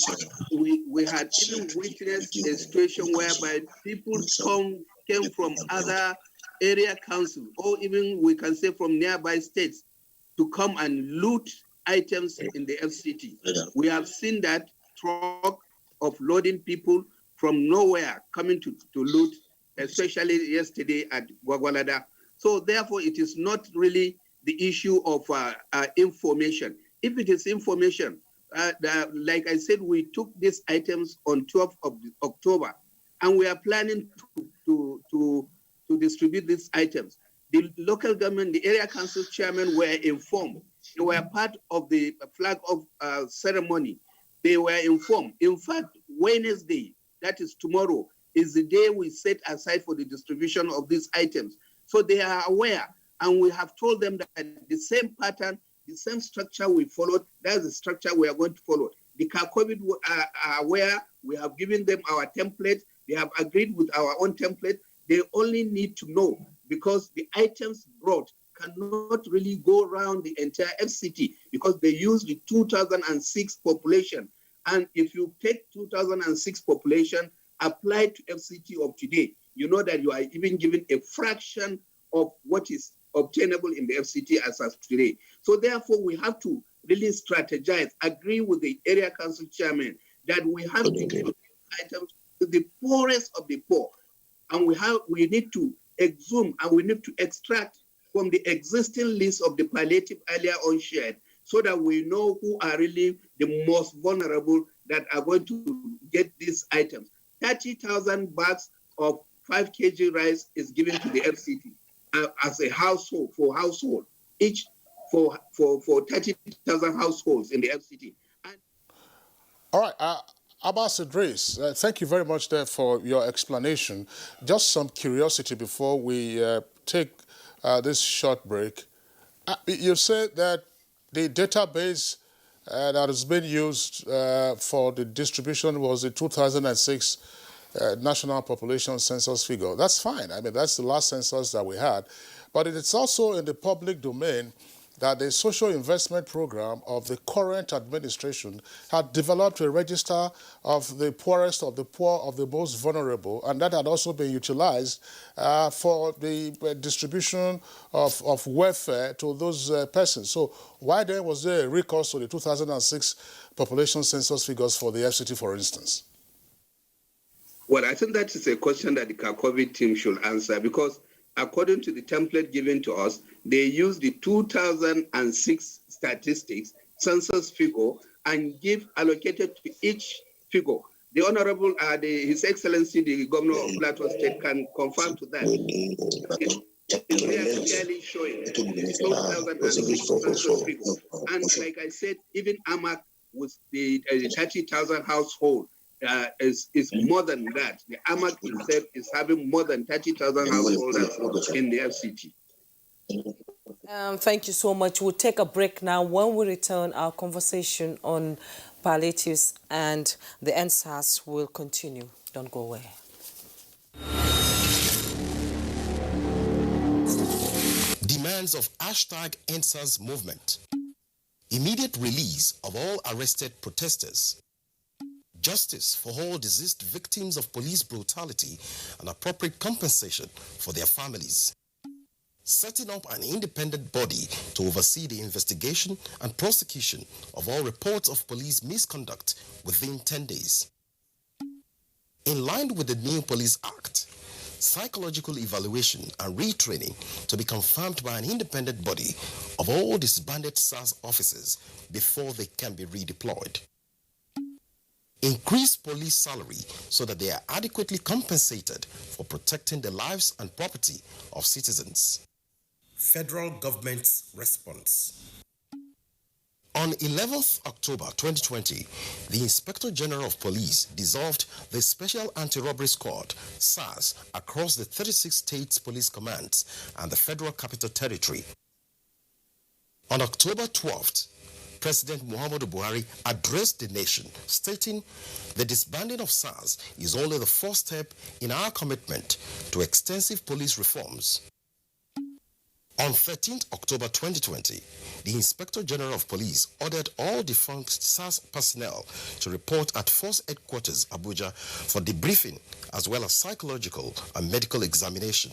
Speaker 22: we had even witnessed a situation whereby people came from other area councils, or even we can say from nearby states, to come and loot items in the FCT. We have seen that truck of loading people from nowhere coming to loot, especially yesterday at Gwagwalada. So therefore, it is not really the issue of information. If it is information, like I said, we took these items on 12th of October, and we are planning to distribute these items. The local government, the area council chairman were informed. They were part of the flag of ceremony. They were informed. In fact, Wednesday, that is tomorrow, is the day we set aside for the distribution of these items. So they are aware, and we have told them that the same pattern, the same structure we followed, that's the structure we are going to follow. The COVID are aware. We have given them our template. They have agreed with our own template. They only need to know, because the items brought cannot really go around the entire FCT because they use the 2006 population. And if you take 2006 population applied to FCT of today, you know that you are even given a fraction of what is obtainable in the FCT as of today. So therefore, we have to really strategize, agree with the area council chairman that we have to give items to the poorest of the poor. And we need to exhume and we need to extract from the existing list of the palliative earlier on shared, so that we know who are really the most vulnerable that are going to get these items. 30,000 bags of 5 kg rice is given to the FCT as a household, each for 30,000 households in the FCT.
Speaker 1: All right, Abbas Idris, thank you very much there for your explanation. Just some curiosity before we take this short break. You said that the database that has been used for the distribution was the 2006 National Population Census figure. That's fine. I mean, that's the last census that we had. But it's also in the public domain that the social investment program of the current administration had developed a register of the poorest of the poor, of the most vulnerable, and that had also been utilized for the distribution of welfare to those persons. So why then was there a recourse to the 2006 population census figures for the FCT, for instance?
Speaker 22: Well, I think that is a question that the COVID team should answer, because according to the template given to us, they use the 2006 statistics census figure and give allocated to each figure. The Honorable, His Excellency, the Governor of Plateau State, can confirm to that. It is clearly showing the 2006 census figure. And like I said, even AMAC with the 30,000 household is more than that. The AMAC itself is having more than 30,000 households in the FCT.
Speaker 2: Thank you so much. We'll take a break now. When we return, our conversation on palliatives and the NSAS will continue. Don't go away.
Speaker 11: Demands of #NSAS movement. Immediate release of all arrested protesters. Justice for all deceased victims of police brutality and appropriate compensation for their families. setting up an independent body to oversee the investigation and prosecution of all reports of police misconduct within 10 days. In line with the new Police Act, psychological evaluation and retraining to be confirmed by an independent body of all disbanded SARS officers before they can be redeployed. Increase police salary so that they are adequately compensated for protecting the lives and property of citizens. Federal government's response. On 11th October 2020, the Inspector General of Police dissolved the Special Anti-Robbery Squad, SARS, across the 36 states police commands and the Federal Capital Territory. On October 12th, President Muhammadu Buhari addressed the nation, stating the disbanding of SARS is only the first step in our commitment to extensive police reforms. On 13th October 2020, the Inspector General of Police ordered all defunct SARS personnel to report at Force Headquarters, Abuja, for debriefing as well as psychological and medical examination.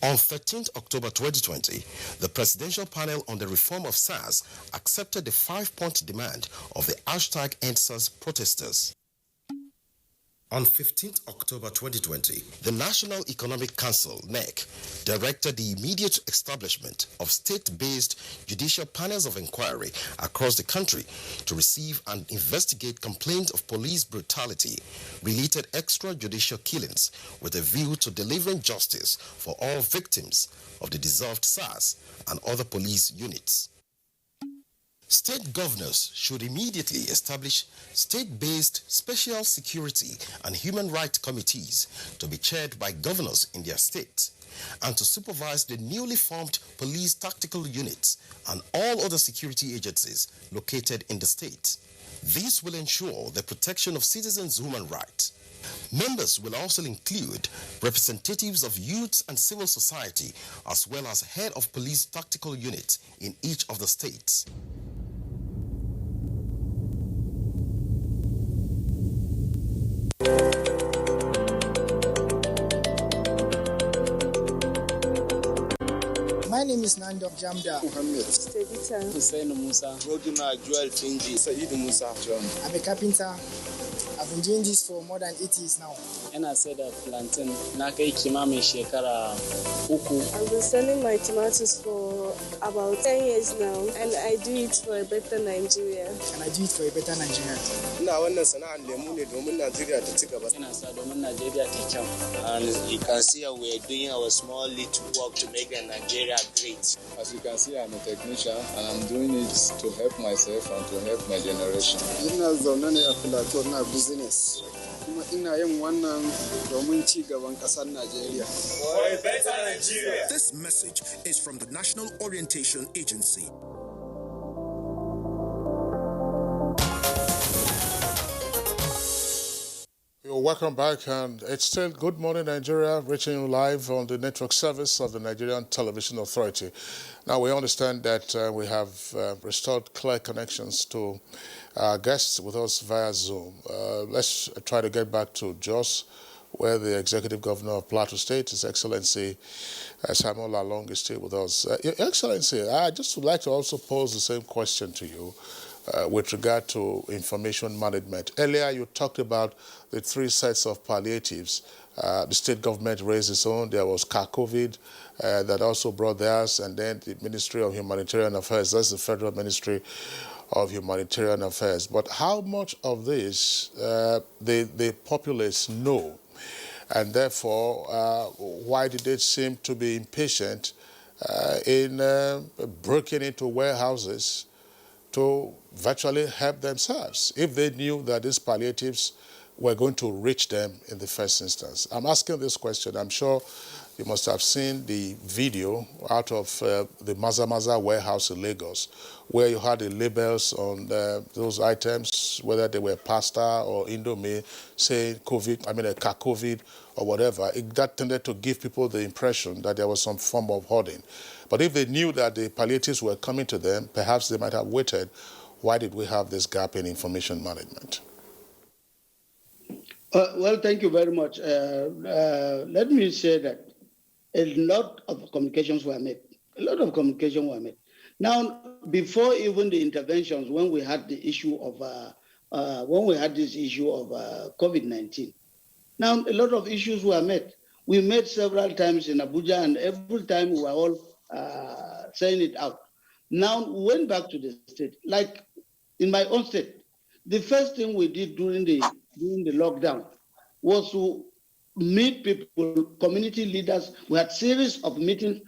Speaker 11: On 13th October 2020, the Presidential Panel on the Reform of SARS accepted the 5-point demand of the #EndSARS protesters. On 15th October 2020, the National Economic Council, NEC, directed the immediate establishment of state-based judicial panels of inquiry across the country to receive and investigate complaints of police brutality, related extrajudicial killings with a view to delivering justice for all victims of the dissolved SARS and other police units. State governors should immediately establish state-based special security and human rights committees to be chaired by governors in their state and to supervise the newly formed police tactical units and all other security agencies located in the state. This will ensure the protection of citizens' human rights. Members will also include representatives of youth and civil society as well as head of police tactical units in each of the states.
Speaker 5: My name is Nando Jamda
Speaker 6: Muhammad
Speaker 5: Stevita
Speaker 6: Hussein Musa Roduna Joel Tinji Said Musa John.
Speaker 5: I'm a carpenter. I've been doing this for more than 8 years now.
Speaker 6: Ina sai da plantain na kai kimamin shekara 3.
Speaker 7: I've been selling my tomatoes for about 10 years now, and I do it for a better Nigeria.
Speaker 5: And I do it for a better Nigeria.
Speaker 6: Ina wannan sana'ar lemu ne domin Nigeria ta ci gaba. Ina sa domin Nigeria ta kyau. And you can see how we are doing our small little work to make Nigeria great.
Speaker 8: As you can see, I'm a technician and I'm doing it to help myself and to help my generation.
Speaker 5: Ina zaune ne a plateau na business. Kuma ina yin wannan domin ci gaban ƙasar Najeriya.
Speaker 11: For a better Nigeria. This message is from the National Orientation Agency.
Speaker 1: Welcome back, and it's still Good Morning Nigeria, reaching you live on the network service of the Nigerian Television Authority. Now, we understand that we have restored clear connections to our guests with us via Zoom. Let's try to get back to Jos, where the Executive Governor of Plateau State, His Excellency Samuel Lalong, is still with us. Your Excellency, I just would like to also pose the same question to you. With regard to information management. Earlier, you talked about the 3 sets of palliatives. The state government raised its own. There was COVID that also brought theirs, and then the Ministry of Humanitarian Affairs. That's the Federal Ministry of Humanitarian Affairs. But how much of this the populace know? And therefore, why did they seem to be impatient in breaking into warehouses to virtually help themselves if they knew that these palliatives were going to reach them in the first instance? I'm asking this question. I'm sure you must have seen the video out of the Maza warehouse in Lagos, where you had the labels on those items, whether they were pasta or Indomie, saying COVID or whatever. That tended to give people the impression that there was some form of hoarding. But if they knew that the palliatives were coming to them, perhaps they might have waited. Why did we have this gap in information management?
Speaker 21: Well, thank you very much. Let me say that a lot of communications were made. A lot of communication were made. Now, before even the interventions, when we had the issue of this issue of COVID-19, now a lot of issues were made. We met several times in Abuja, and every time we were all saying it out. Now we went back to the state. Like in my own state, the first thing we did during the lockdown was to meet people, community leaders. We had series of meetings,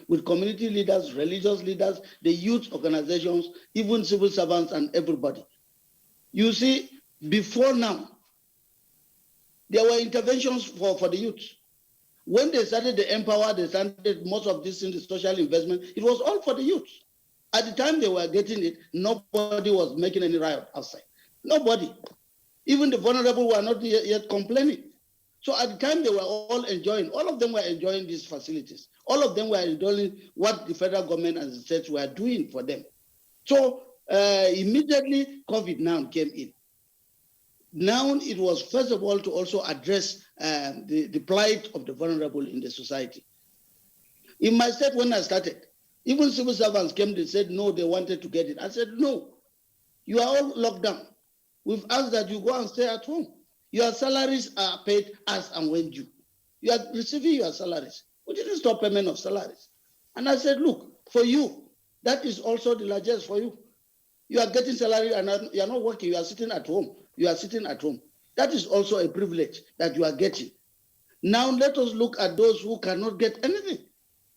Speaker 21: with community leaders, religious leaders, the youth organizations, even civil servants, and everybody. You see, before now, there were interventions for the youth. When they started the Empower, they started most of this in the social investment. It was all for the youth. At the time they were getting it, nobody was making any riot outside. Nobody. Even the vulnerable were not yet complaining. So at the time they were all enjoying, all of them were enjoying these facilities. All of them were enjoying what the federal government and the states were doing for them. So immediately COVID now came in. Now it was first of all to also address the plight of the vulnerable in the society. In my state, when I started, even civil servants came, they said no, they wanted to get it. I said, no, you are all locked down. We've asked that you go and stay at home. Your salaries are paid as and when due. You are receiving your salaries. We didn't stop payment of salaries. And I said, look, for you, that is also the largest for you. You are getting salary and you are not working, you are sitting at home. You are sitting at home. That is also a privilege that you are getting. Now let us look at those who cannot get anything.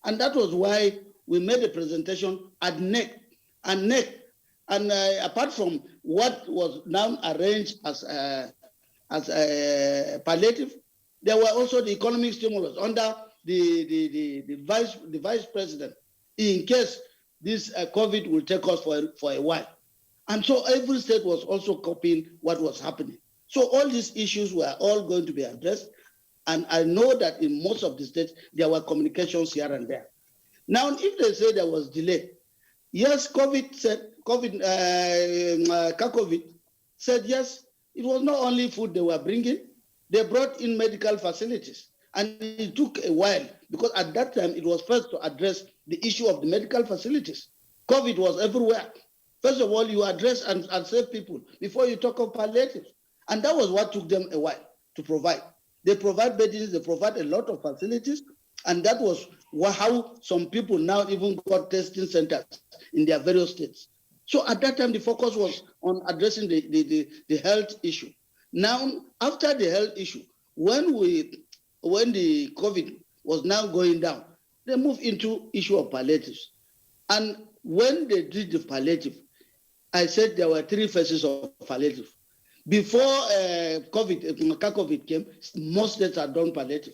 Speaker 21: And that was why we made a presentation at NEC. And apart from what was now arranged as palliative, there were also the economic stimulus under the vice president, in case this COVID will take us for a while. And so every state was also copying what was happening. So all these issues were all going to be addressed. And I know that in most of the states, there were communications here and there. Now, if they say there was delay, yes, COVID said yes, it was not only food they were bringing, they brought in medical facilities. And it took a while because at that time, it was first to address the issue of the medical facilities. COVID was everywhere. First of all, you address and save people before you talk of palliative. And that was what took them a while to provide. They provide beddings, they provide a lot of facilities, and that was how some people now even got testing centers in their various states. So at that time, the focus was on addressing the health issue. Now, after the health issue, when the COVID was now going down, they moved into issue of palliatives. And when they did the palliative, I said there were three phases of palliative. Before COVID came, most states had done palliative.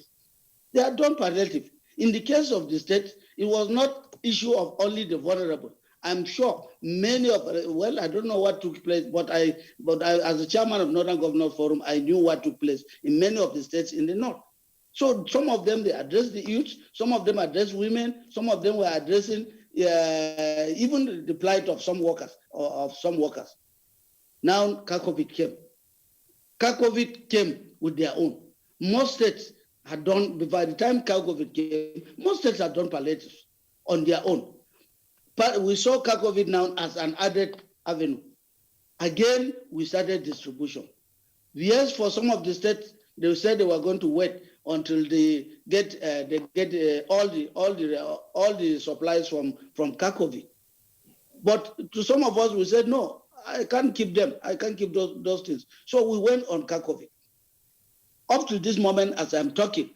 Speaker 21: They had done palliative. In the case of the state, it was not issue of only the vulnerable. I'm sure many of, well, I don't know what took place, but I, as the chairman of Northern Governors Forum, I knew what took place in many of the states in the north. So some of them, they addressed the youth, some of them addressed women, some of them were addressing even the plight of some workers. Now, COVID came. COVID came with their own. Most states had done, by the time COVID came, most states had done palliatives on their own. But we saw COVID now as an added avenue. Again, we started distribution. Yes, for some of the states, they said they were going to wait until they get all the supplies from COVID. But to some of us, we said, no, I can't keep them. I can't keep those things. So we went on COVID. Up to this moment, as I'm talking,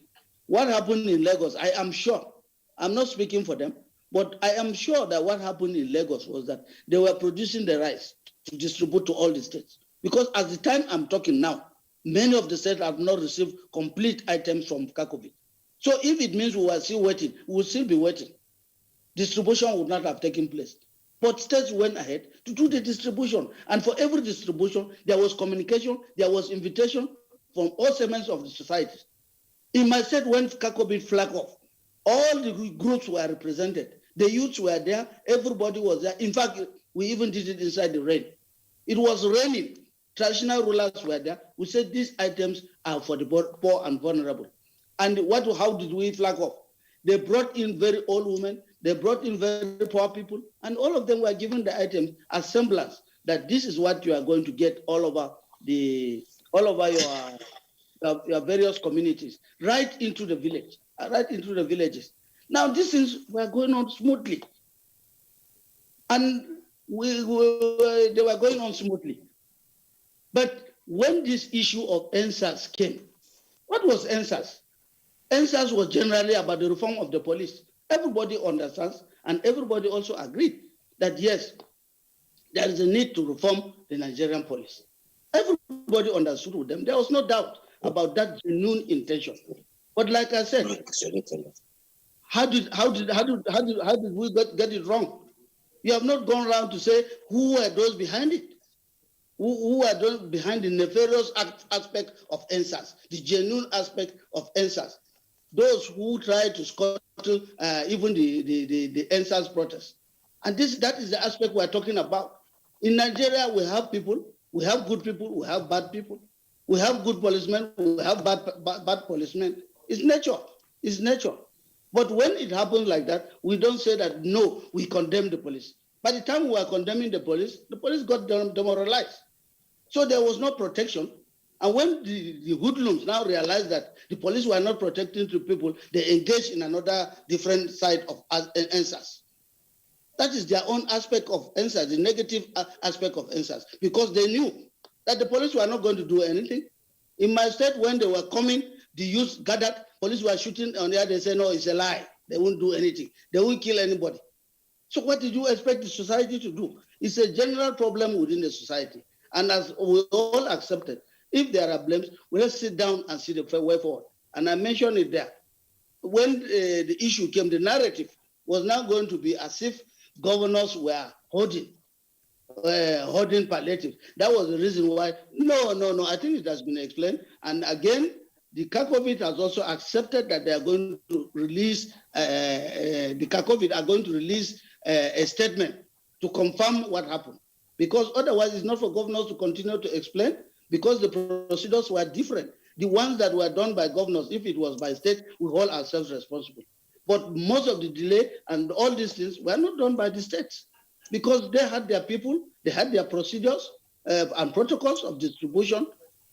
Speaker 21: what happened in Lagos, I am sure, I'm not speaking for them, but I am sure that what happened in Lagos was that they were producing the rice to distribute to all the states. Because at the time I'm talking now, many of the states have not received complete items from COVID. So if it means we were still waiting, we will still be waiting. Distribution would not have taken place. But states went ahead to do the distribution. And for every distribution, there was communication, there was invitation from all segments of the society. In my state, when COVID flagged off, all the groups were represented. The youths were there, everybody was there. In fact, we even did it inside the rain. It was raining. Traditional rulers were there. We said these items are for the poor and vulnerable. And how did we flag off? They brought in very old women, they brought in very poor people, and all of them were given the items as semblance that this is what you are going to get all over your various communities, right into the village, right into the villages. Now these things were going on smoothly, and they were going on smoothly. But when this issue of NSAS came, what was NSAS? NSAS was generally about the reform of the police. Everybody understands, and everybody also agreed that yes, there is a need to reform the Nigerian police. Everybody understood with them. There was no doubt about that genuine intention. But like I said, how did we get it wrong? You have not gone around to say who were those behind it. Who are those behind the nefarious aspect of NSAS, the genuine aspect of NSAS? Those who try to scuttle even the NSAS protest. And that is the aspect we're talking about. In Nigeria, we have people, we have good people, we have bad people. We have good policemen, we have bad policemen. It's nature. It's nature. But when it happens like that, we don't say that, no, we condemn the police. By the time we were condemning the police got demoralized. So there was no protection. And when the hoodlums now realized that the police were not protecting the people, they engaged in another different side of NSAS. That is their own aspect of NSAS, the negative aspect of NSAS, because they knew that the police were not going to do anything. In my state, when they were coming, the youth gathered, police were shooting on the other, they said, no, it's a lie. They won't do anything. They won't kill anybody. So what did you expect the society to do? It's a general problem within the society. And as we all accepted, if there are blames, we let's sit down and see the way forward. And I mentioned it there. When the issue came, the narrative was now going to be as if governors were holding palliative. That was the reason why. No. I think it has been explained. And again, the CACOVID has also accepted that they are going to release, the CACOVID are going to release a statement to confirm what happened. Because otherwise, it's not for governors to continue to explain, because the procedures were different. The ones that were done by governors, if it was by state, we hold ourselves responsible. But most of the delay and all these things were not done by the states, because they had their people, they had their procedures and protocols of distribution,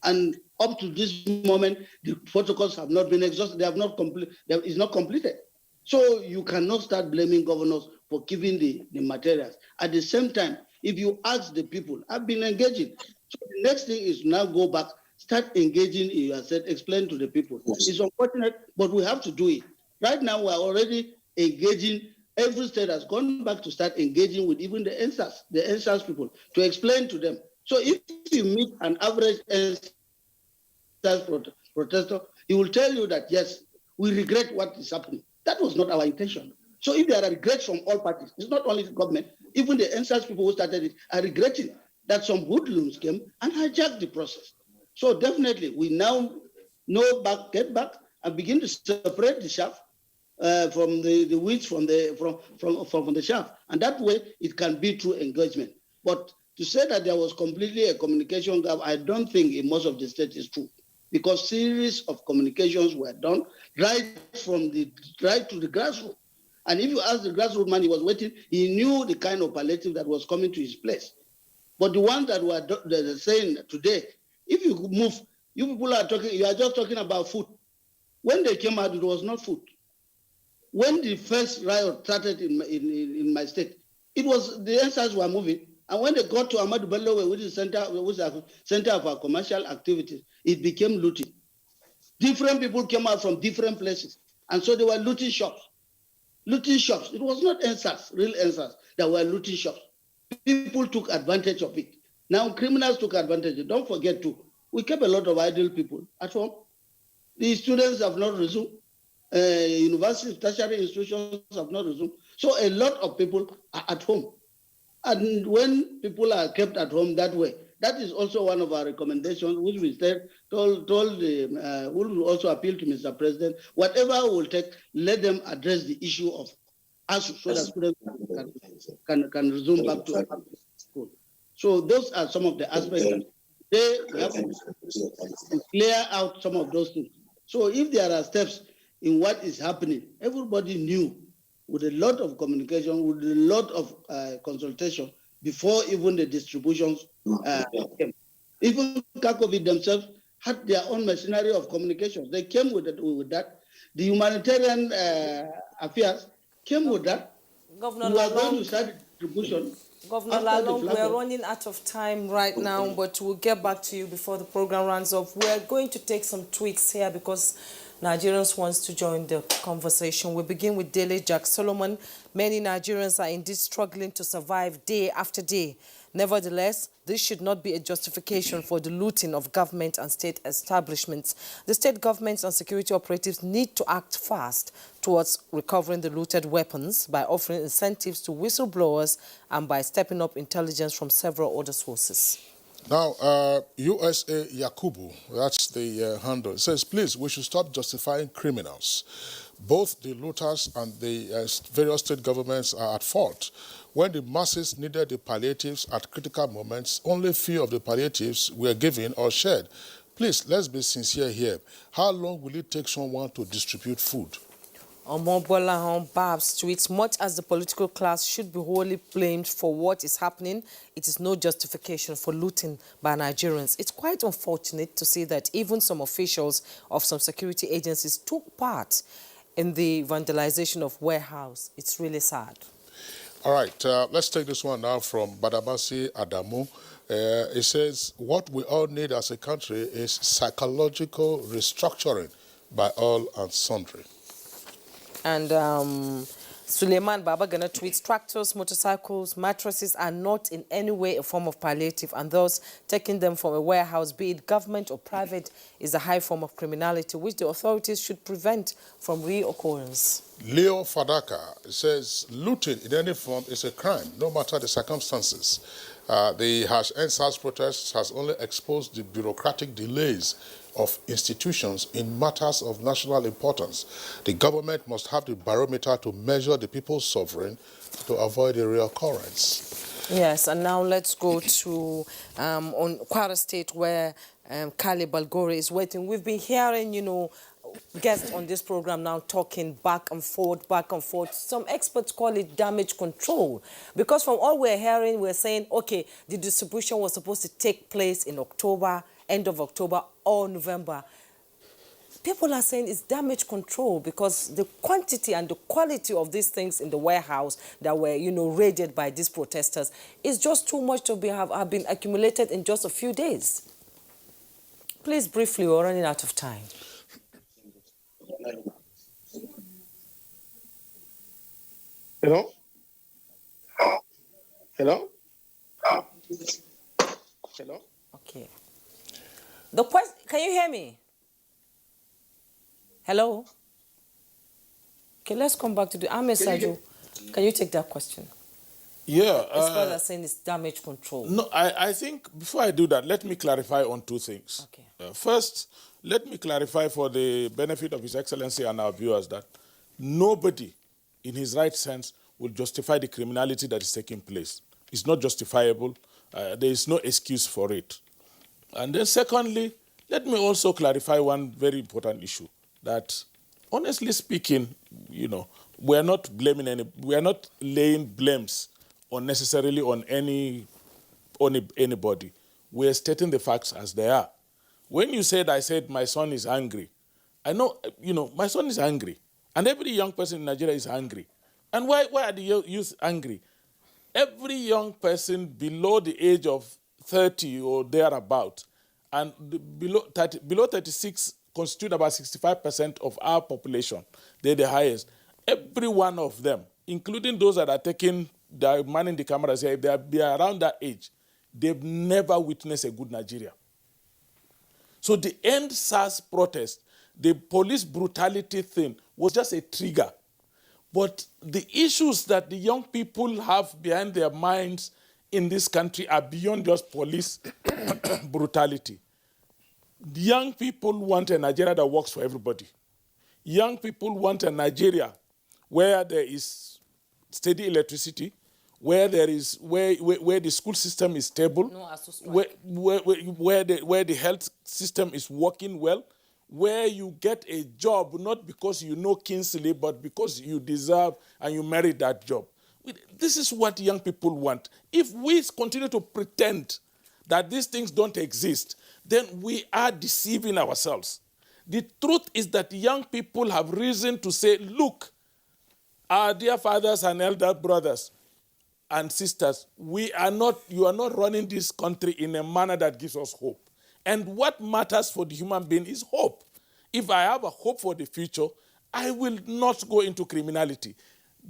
Speaker 21: and up to this moment, the protocols have not been exhausted. They have not it's not completed. So you cannot start blaming governors for giving the materials. At the same time, if you ask the people, I've been engaging. So the next thing is now go back, start engaging in your set, explain to the people. It's unfortunate, but we have to do it. Right now, we're already engaging. Every state has gone back to start engaging with even the NSAS people, to explain to them. So if you meet an average NSAS protester, he will tell you that, yes, we regret what is happening. That was not our intention. So if there are regrets from all parties, it's not only the government, even the NSAS people who started it are regretting that some hoodlums came and hijacked the process. So definitely, we now get back and begin to separate the chaff from the weeds from the chaff, and that way it can be true engagement. But to say that there was completely a communication gap, I don't think in most of the states is true, because series of communications were done right to the grassroots. And if you ask the grassroots man, he was waiting, he knew the kind of palliative that was coming to his place. But the ones that were saying today, if you move, you people are talking, you are just talking about food. When they came out, it was not food. When the first riot started in my state, it was the NSAS were moving. And when they got to Ahmadu Bello, which is the center of our commercial activities, it became looting. Different people came out from different places. And so they were looting shops. Looting shops. It was not NSAS, real NSAS, that were looting shops. People took advantage of it. Now criminals took advantage. Don't forget too, we kept a lot of idle people at home. The students have not resumed. Universities, tertiary institutions have not resumed. So a lot of people are at home. And when people are kept at home that way, that is also one of our recommendations, which we will also appeal to Mr. President. Whatever will take, let them address the issue of ASU so that students can resume back to school. So those are some of the aspects that we have to clear out some of those things. So if there are steps in what is happening, everybody knew with a lot of communication, with a lot of consultation before even the distributions came. Even Kakovi themselves had their own machinery of communications. They came with that. The humanitarian affairs came with that.
Speaker 2: Governor
Speaker 21: We are going to
Speaker 2: Lalong,
Speaker 21: start distribution.
Speaker 2: Governor
Speaker 21: after the
Speaker 2: Lalong,
Speaker 21: flag
Speaker 2: we're
Speaker 21: off.
Speaker 2: running out of time right now, but we'll get back to you before the program runs off. We're going to take some tweets here because Nigerians want to join the conversation. We begin with Daily Jack Solomon. Many Nigerians are indeed struggling to survive day after day. Nevertheless, this should not be a justification for the looting of government and state establishments. The state governments and security operatives need to act fast towards recovering the looted weapons by offering incentives to whistleblowers and by stepping up intelligence from several other sources.
Speaker 1: Now, USA Yakubu, that's the handle, it says, please, we should stop justifying criminals. Both the looters and the various state governments are at fault. When the masses needed the palliatives at critical moments, only few of the palliatives were given or shared. Please, let's be sincere here. How long will it take someone to distribute food?
Speaker 2: Omobola Babs tweets, much as the political class should be wholly blamed for what is happening, it is no justification for looting by Nigerians. It's quite unfortunate to see that even some officials of some security agencies took part in the vandalization of warehouse. It's really sad.
Speaker 1: All right, let's take this one now from Badamasi Adamu. It says, what we all need as a country is psychological restructuring by all and sundry.
Speaker 2: And Suleiman Babagana tweets, tractors, motorcycles, mattresses are not in any way a form of palliative, and thus taking them from a warehouse, be it government or private, is a high form of criminality which the authorities should prevent from reoccurrence.
Speaker 1: Leo Fadaka says, looting in any form is a crime, no matter the circumstances. The #EndSARS protest has only exposed the bureaucratic delays of institutions in matters of national importance. The government must have the barometer to measure the people's sovereign to avoid a reoccurrence.
Speaker 2: Yes, and now let's go to on Kwara State where Kale Balgore is waiting. We've been hearing, guests on this program now talking back and forth. Some experts call it damage control because from all we're hearing, we're saying, okay, the distribution was supposed to take place in October, end of October or November. People are saying it's damage control because the quantity and the quality of these things in the warehouse that were, raided by these protesters is just too much to have been accumulated in just a few days. Please, briefly, we're running out of time.
Speaker 23: Hello? Hello? Hello?
Speaker 2: Okay. Can you hear me? Hello? Okay, let's come back to the Ahmed Sajo. Can you take that question?
Speaker 23: Yeah.
Speaker 2: As far as saying it's damage control.
Speaker 23: No, I think before I do that, let me clarify on two things.
Speaker 2: Okay.
Speaker 23: First, let me clarify for the benefit of His Excellency and our viewers that nobody in his right sense will justify the criminality that is taking place. It's not justifiable. There is no excuse for it. And then secondly, let me also clarify one very important issue that, honestly speaking, we are not laying blames unnecessarily on anybody. We are stating the facts as they are. When you I said my son is angry, I know, my son is angry. And every young person in Nigeria is angry. And why are the youth angry? Every young person below the age of 30 or thereabout, and below 36 constitute about 65% of our population. They're the highest. Every one of them, including those that are taking the man in the cameras here, if they are around that age, they've never witnessed a good Nigeria. So the NSAS protest, the police brutality thing was just a trigger. But the issues that the young people have behind their minds in this country are beyond just police brutality. Young people want a Nigeria that works for everybody. Young people want a Nigeria where there is steady electricity, where there is where the school system is stable, where the health system is working well, where you get a job not because you know Kingsley, but because you deserve and you merit that job. This is what young people want. If we continue to pretend that these things don't exist, then we are deceiving ourselves. The truth is that young people have reason to say, look, our dear fathers and elder brothers and sisters, you are not running this country in a manner that gives us hope. And what matters for the human being is hope. If I have a hope for the future, I will not go into criminality.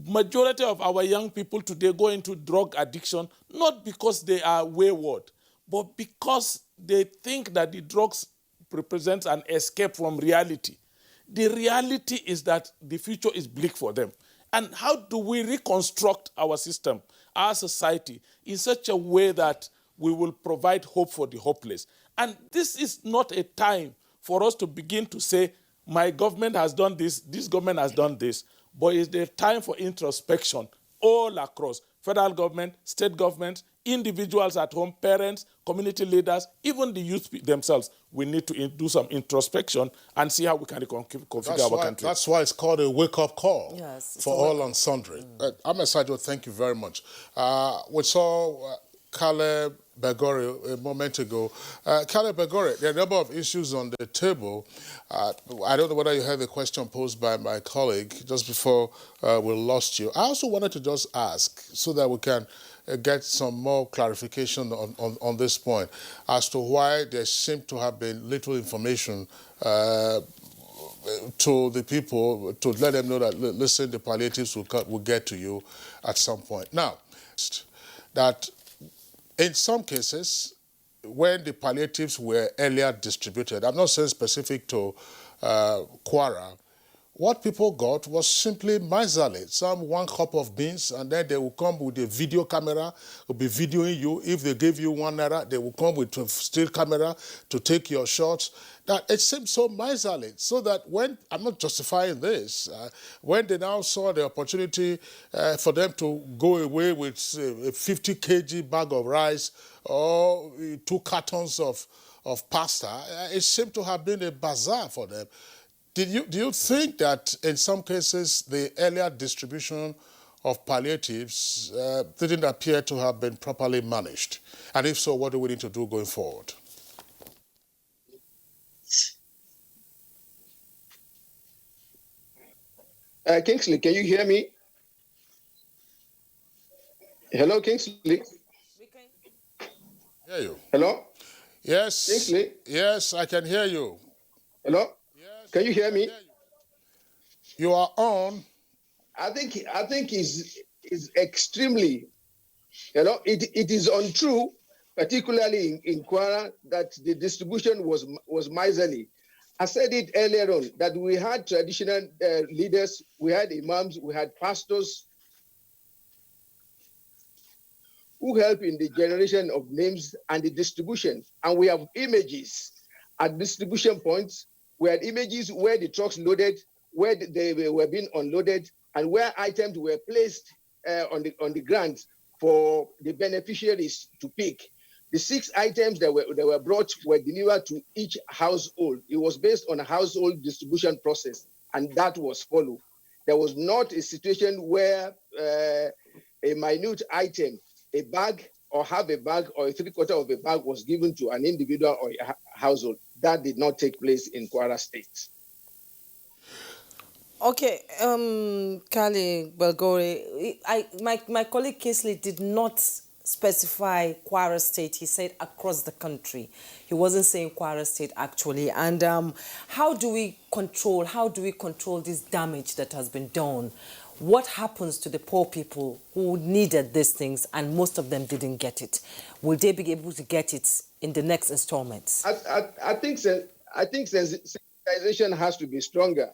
Speaker 23: Majority of our young people today go into drug addiction, not because they are wayward, but because they think that the drugs represents an escape from reality. The reality is that the future is bleak for them. And how do we reconstruct our system, our society, in such a way that we will provide hope for the hopeless? And this is not a time for us to begin to say, my government has done this government has done this, but it's the time for introspection all across. Federal government, state governments, individuals at home, parents, community leaders, even the youth themselves. We need to do some introspection and see how we can configure our country.
Speaker 1: That's why it's called a wake-up call for all and sundry. Ahmed Sajo, thank you very much. We saw Caleb Begore a moment ago. Caleb Begore, there are a number of issues on the table. I don't know whether you heard the question posed by my colleague just before we lost you. I also wanted to just ask so that we can get some more clarification on this point as to why there seemed to have been little information to the people to let them know that, listen, the palliatives will get to you at some point. Now, that in some cases, when the palliatives were earlier distributed, I'm not saying specific to Kwara, what people got was simply miserly. Some 1 cup of beans, and then they will come with a video camera, will be videoing you. If they give you 1 naira, they will come with a still camera to take your shots. That it seems so miserly, so that when, I'm not justifying this, when they now saw the opportunity for them to go away with a 50 kg bag of rice or 2 cartons of pasta, it seemed to have been a bazaar for them. Do you think that in some cases the earlier distribution of palliatives didn't appear to have been properly managed? And if so, what do we need to do going forward?
Speaker 4: Kingsley, can you hear me? Hello, Kingsley.
Speaker 1: We can hear you.
Speaker 4: Hello?
Speaker 1: Yes.
Speaker 4: Kingsley?
Speaker 1: Yes, I can hear you.
Speaker 4: Hello? Yes. Can you hear me?
Speaker 1: You are on.
Speaker 4: I think is extremely, it is untrue, particularly in Kwara, that the distribution was miserly. I said it earlier on that we had traditional leaders, we had imams, we had pastors who help in the generation of names and the distribution. And we have images at distribution points. We had images where the trucks loaded, where they were being unloaded, and where items were placed on the ground for the beneficiaries to pick. The 6 items that were brought were delivered to each household. It was based on a household distribution process, and that was followed. There was not a situation where a minute item, a bag or half a bag or a 3/4 of a bag was given to an individual or a household. That did not take place in Kwara State.
Speaker 2: Okay, Kali Belgore, my colleague Kingsley did not specify Kwara State. He said across the country. He wasn't saying Kwara State actually. And how do we control this damage that has been done? What happens to the poor people who needed these things and most of them didn't get it? Will they be able to get it in the next installments?
Speaker 4: I think sensitization has to be stronger.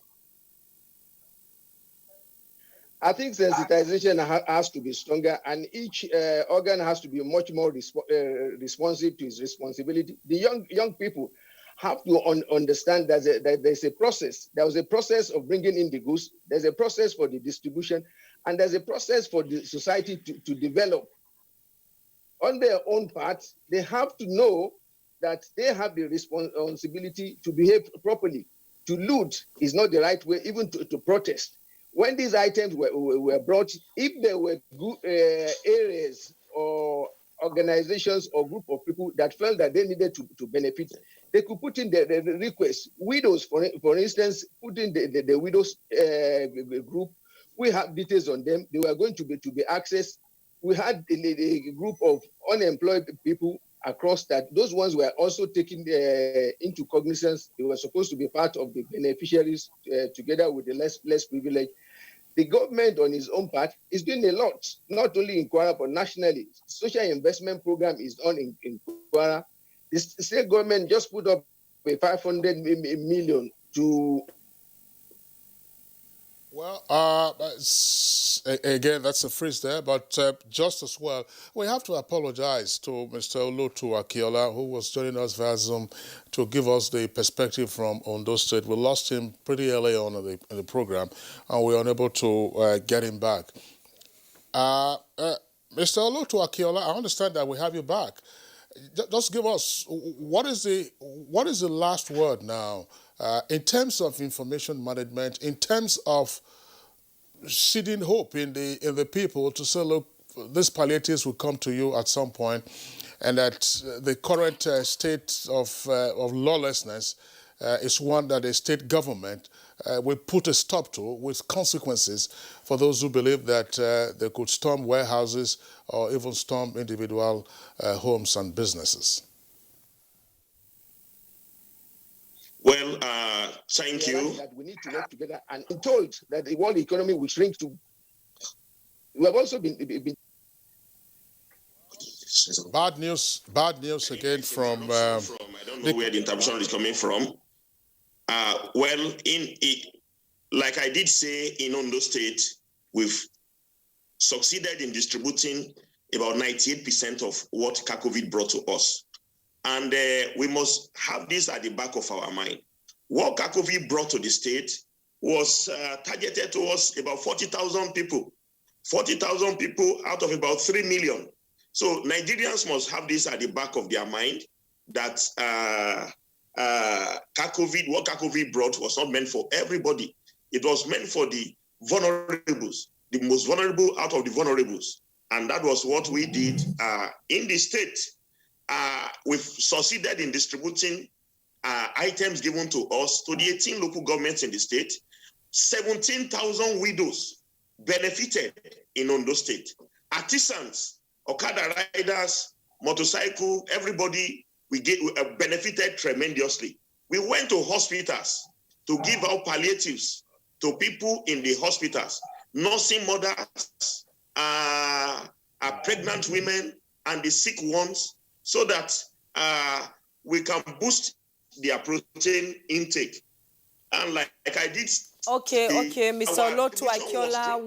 Speaker 4: I think sensitization has to be stronger, and each organ has to be much more responsive to its responsibility. The young people have to understand that there's a process. There was a process of bringing in the goods. There's a process for the distribution, and there's a process for the society to develop. On their own part, they have to know that they have the responsibility to behave properly. to loot is not the right way, even to protest. When these items were brought, if there were areas or organizations or group of people that felt that they needed to benefit, they could put in the request. Widows, for instance, put in the widows group. We have details on them. They were going to be accessed. We had a group of unemployed people across that. Those ones were also taken into cognizance. They were supposed to be part of the beneficiaries together with the less privileged. The government on its own part is doing a lot, not only in Kwara, but nationally. Social investment program is on in Kwara. The state government just put up a 500 million to...
Speaker 1: Well, again, that's a freeze there, but just as well, we have to apologize to Mr. Olotu Akiola, who was joining us via Zoom to give us the perspective from Ondo State. We lost him pretty early on in the program, and we were unable to get him back. Mr. Olotu Akiola, I understand that we have you back. Just give us, what is the last word now in terms of information management, in terms of seeding hope in the people to say, look, these palliatives will come to you at some point, and that the current state of lawlessness is one that the state government will put a stop to, with consequences for those who believe that they could storm warehouses or even storm individual homes and businesses.
Speaker 24: Well, thank you.
Speaker 4: That we need to work together, and I'm told that the world economy will shrink to. We have also been
Speaker 1: bad news again from.
Speaker 24: I don't know where the interruption is coming from. Well, like I did say, in Ondo State, we've succeeded in distributing about 98% of what COVID brought to us. And we must have this at the back of our mind. What COVID brought to the state was targeted towards about 40,000 people. 40,000 people out of about 3 million. So Nigerians must have this at the back of their mind, that what COVID brought was not meant for everybody. It was meant for the vulnerables, the most vulnerable out of the vulnerables. And that was what we did in the state. We've succeeded in distributing items given to us to the 18 local governments in the state. 17,000 widows benefited in Ondo State. Artisans, Okada riders, motorcycle, everybody, we benefited tremendously. We went to hospitals to give out palliatives to people in the hospitals, nursing mothers, pregnant women, and the sick ones, so that we can boost their protein intake. And like I did.
Speaker 2: Okay, Mr. Olotu Akiola,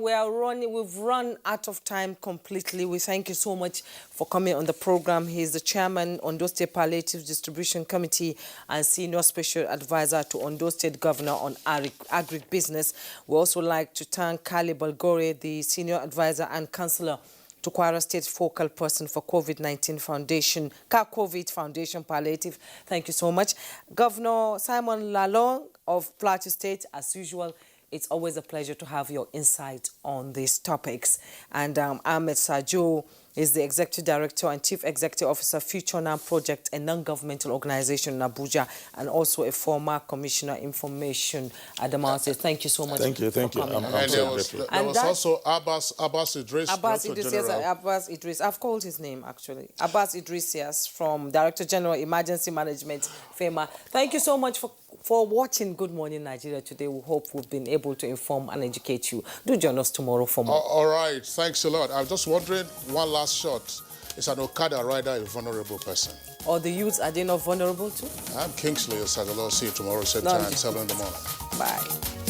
Speaker 2: we've run out of time completely. We thank you so much for coming on the program. He's the chairman, Ondo State Palliative Distribution Committee, and senior special advisor to Ondo State Governor on agribusiness. We also like to thank Kali Balgore, the senior advisor and councillor to Kwara State focal person for COVID-19 Foundation, COVID Foundation Palliative. Thank you so much. Governor Simon Lalong of Plateau State, as usual, it's always a pleasure to have your insight on these topics. And Ahmed Sajo is the Executive Director and Chief Executive Officer, Future Now Project, a non-governmental organization in Abuja, and also a former Commissioner Information at the Mountain. Thank you so much.
Speaker 23: Thank you.
Speaker 1: And there was also Abbas Idris.
Speaker 2: Abbas Idris, yes, Abbas Idris. I've called his name, actually. Abbas Idris, yes, from Director General Emergency Management, FEMA. Thank you so much for watching Good Morning Nigeria today. We hope we've been able to inform and educate you. Do join us tomorrow for more.
Speaker 1: All right. Thanks a lot. I'm just wondering, one last shot. Is an Okada rider a vulnerable person?
Speaker 2: Or the youths, are they not vulnerable too?
Speaker 1: I'm Kingsley Osadolo. See you tomorrow, same time, 7 in the morning.
Speaker 2: Bye.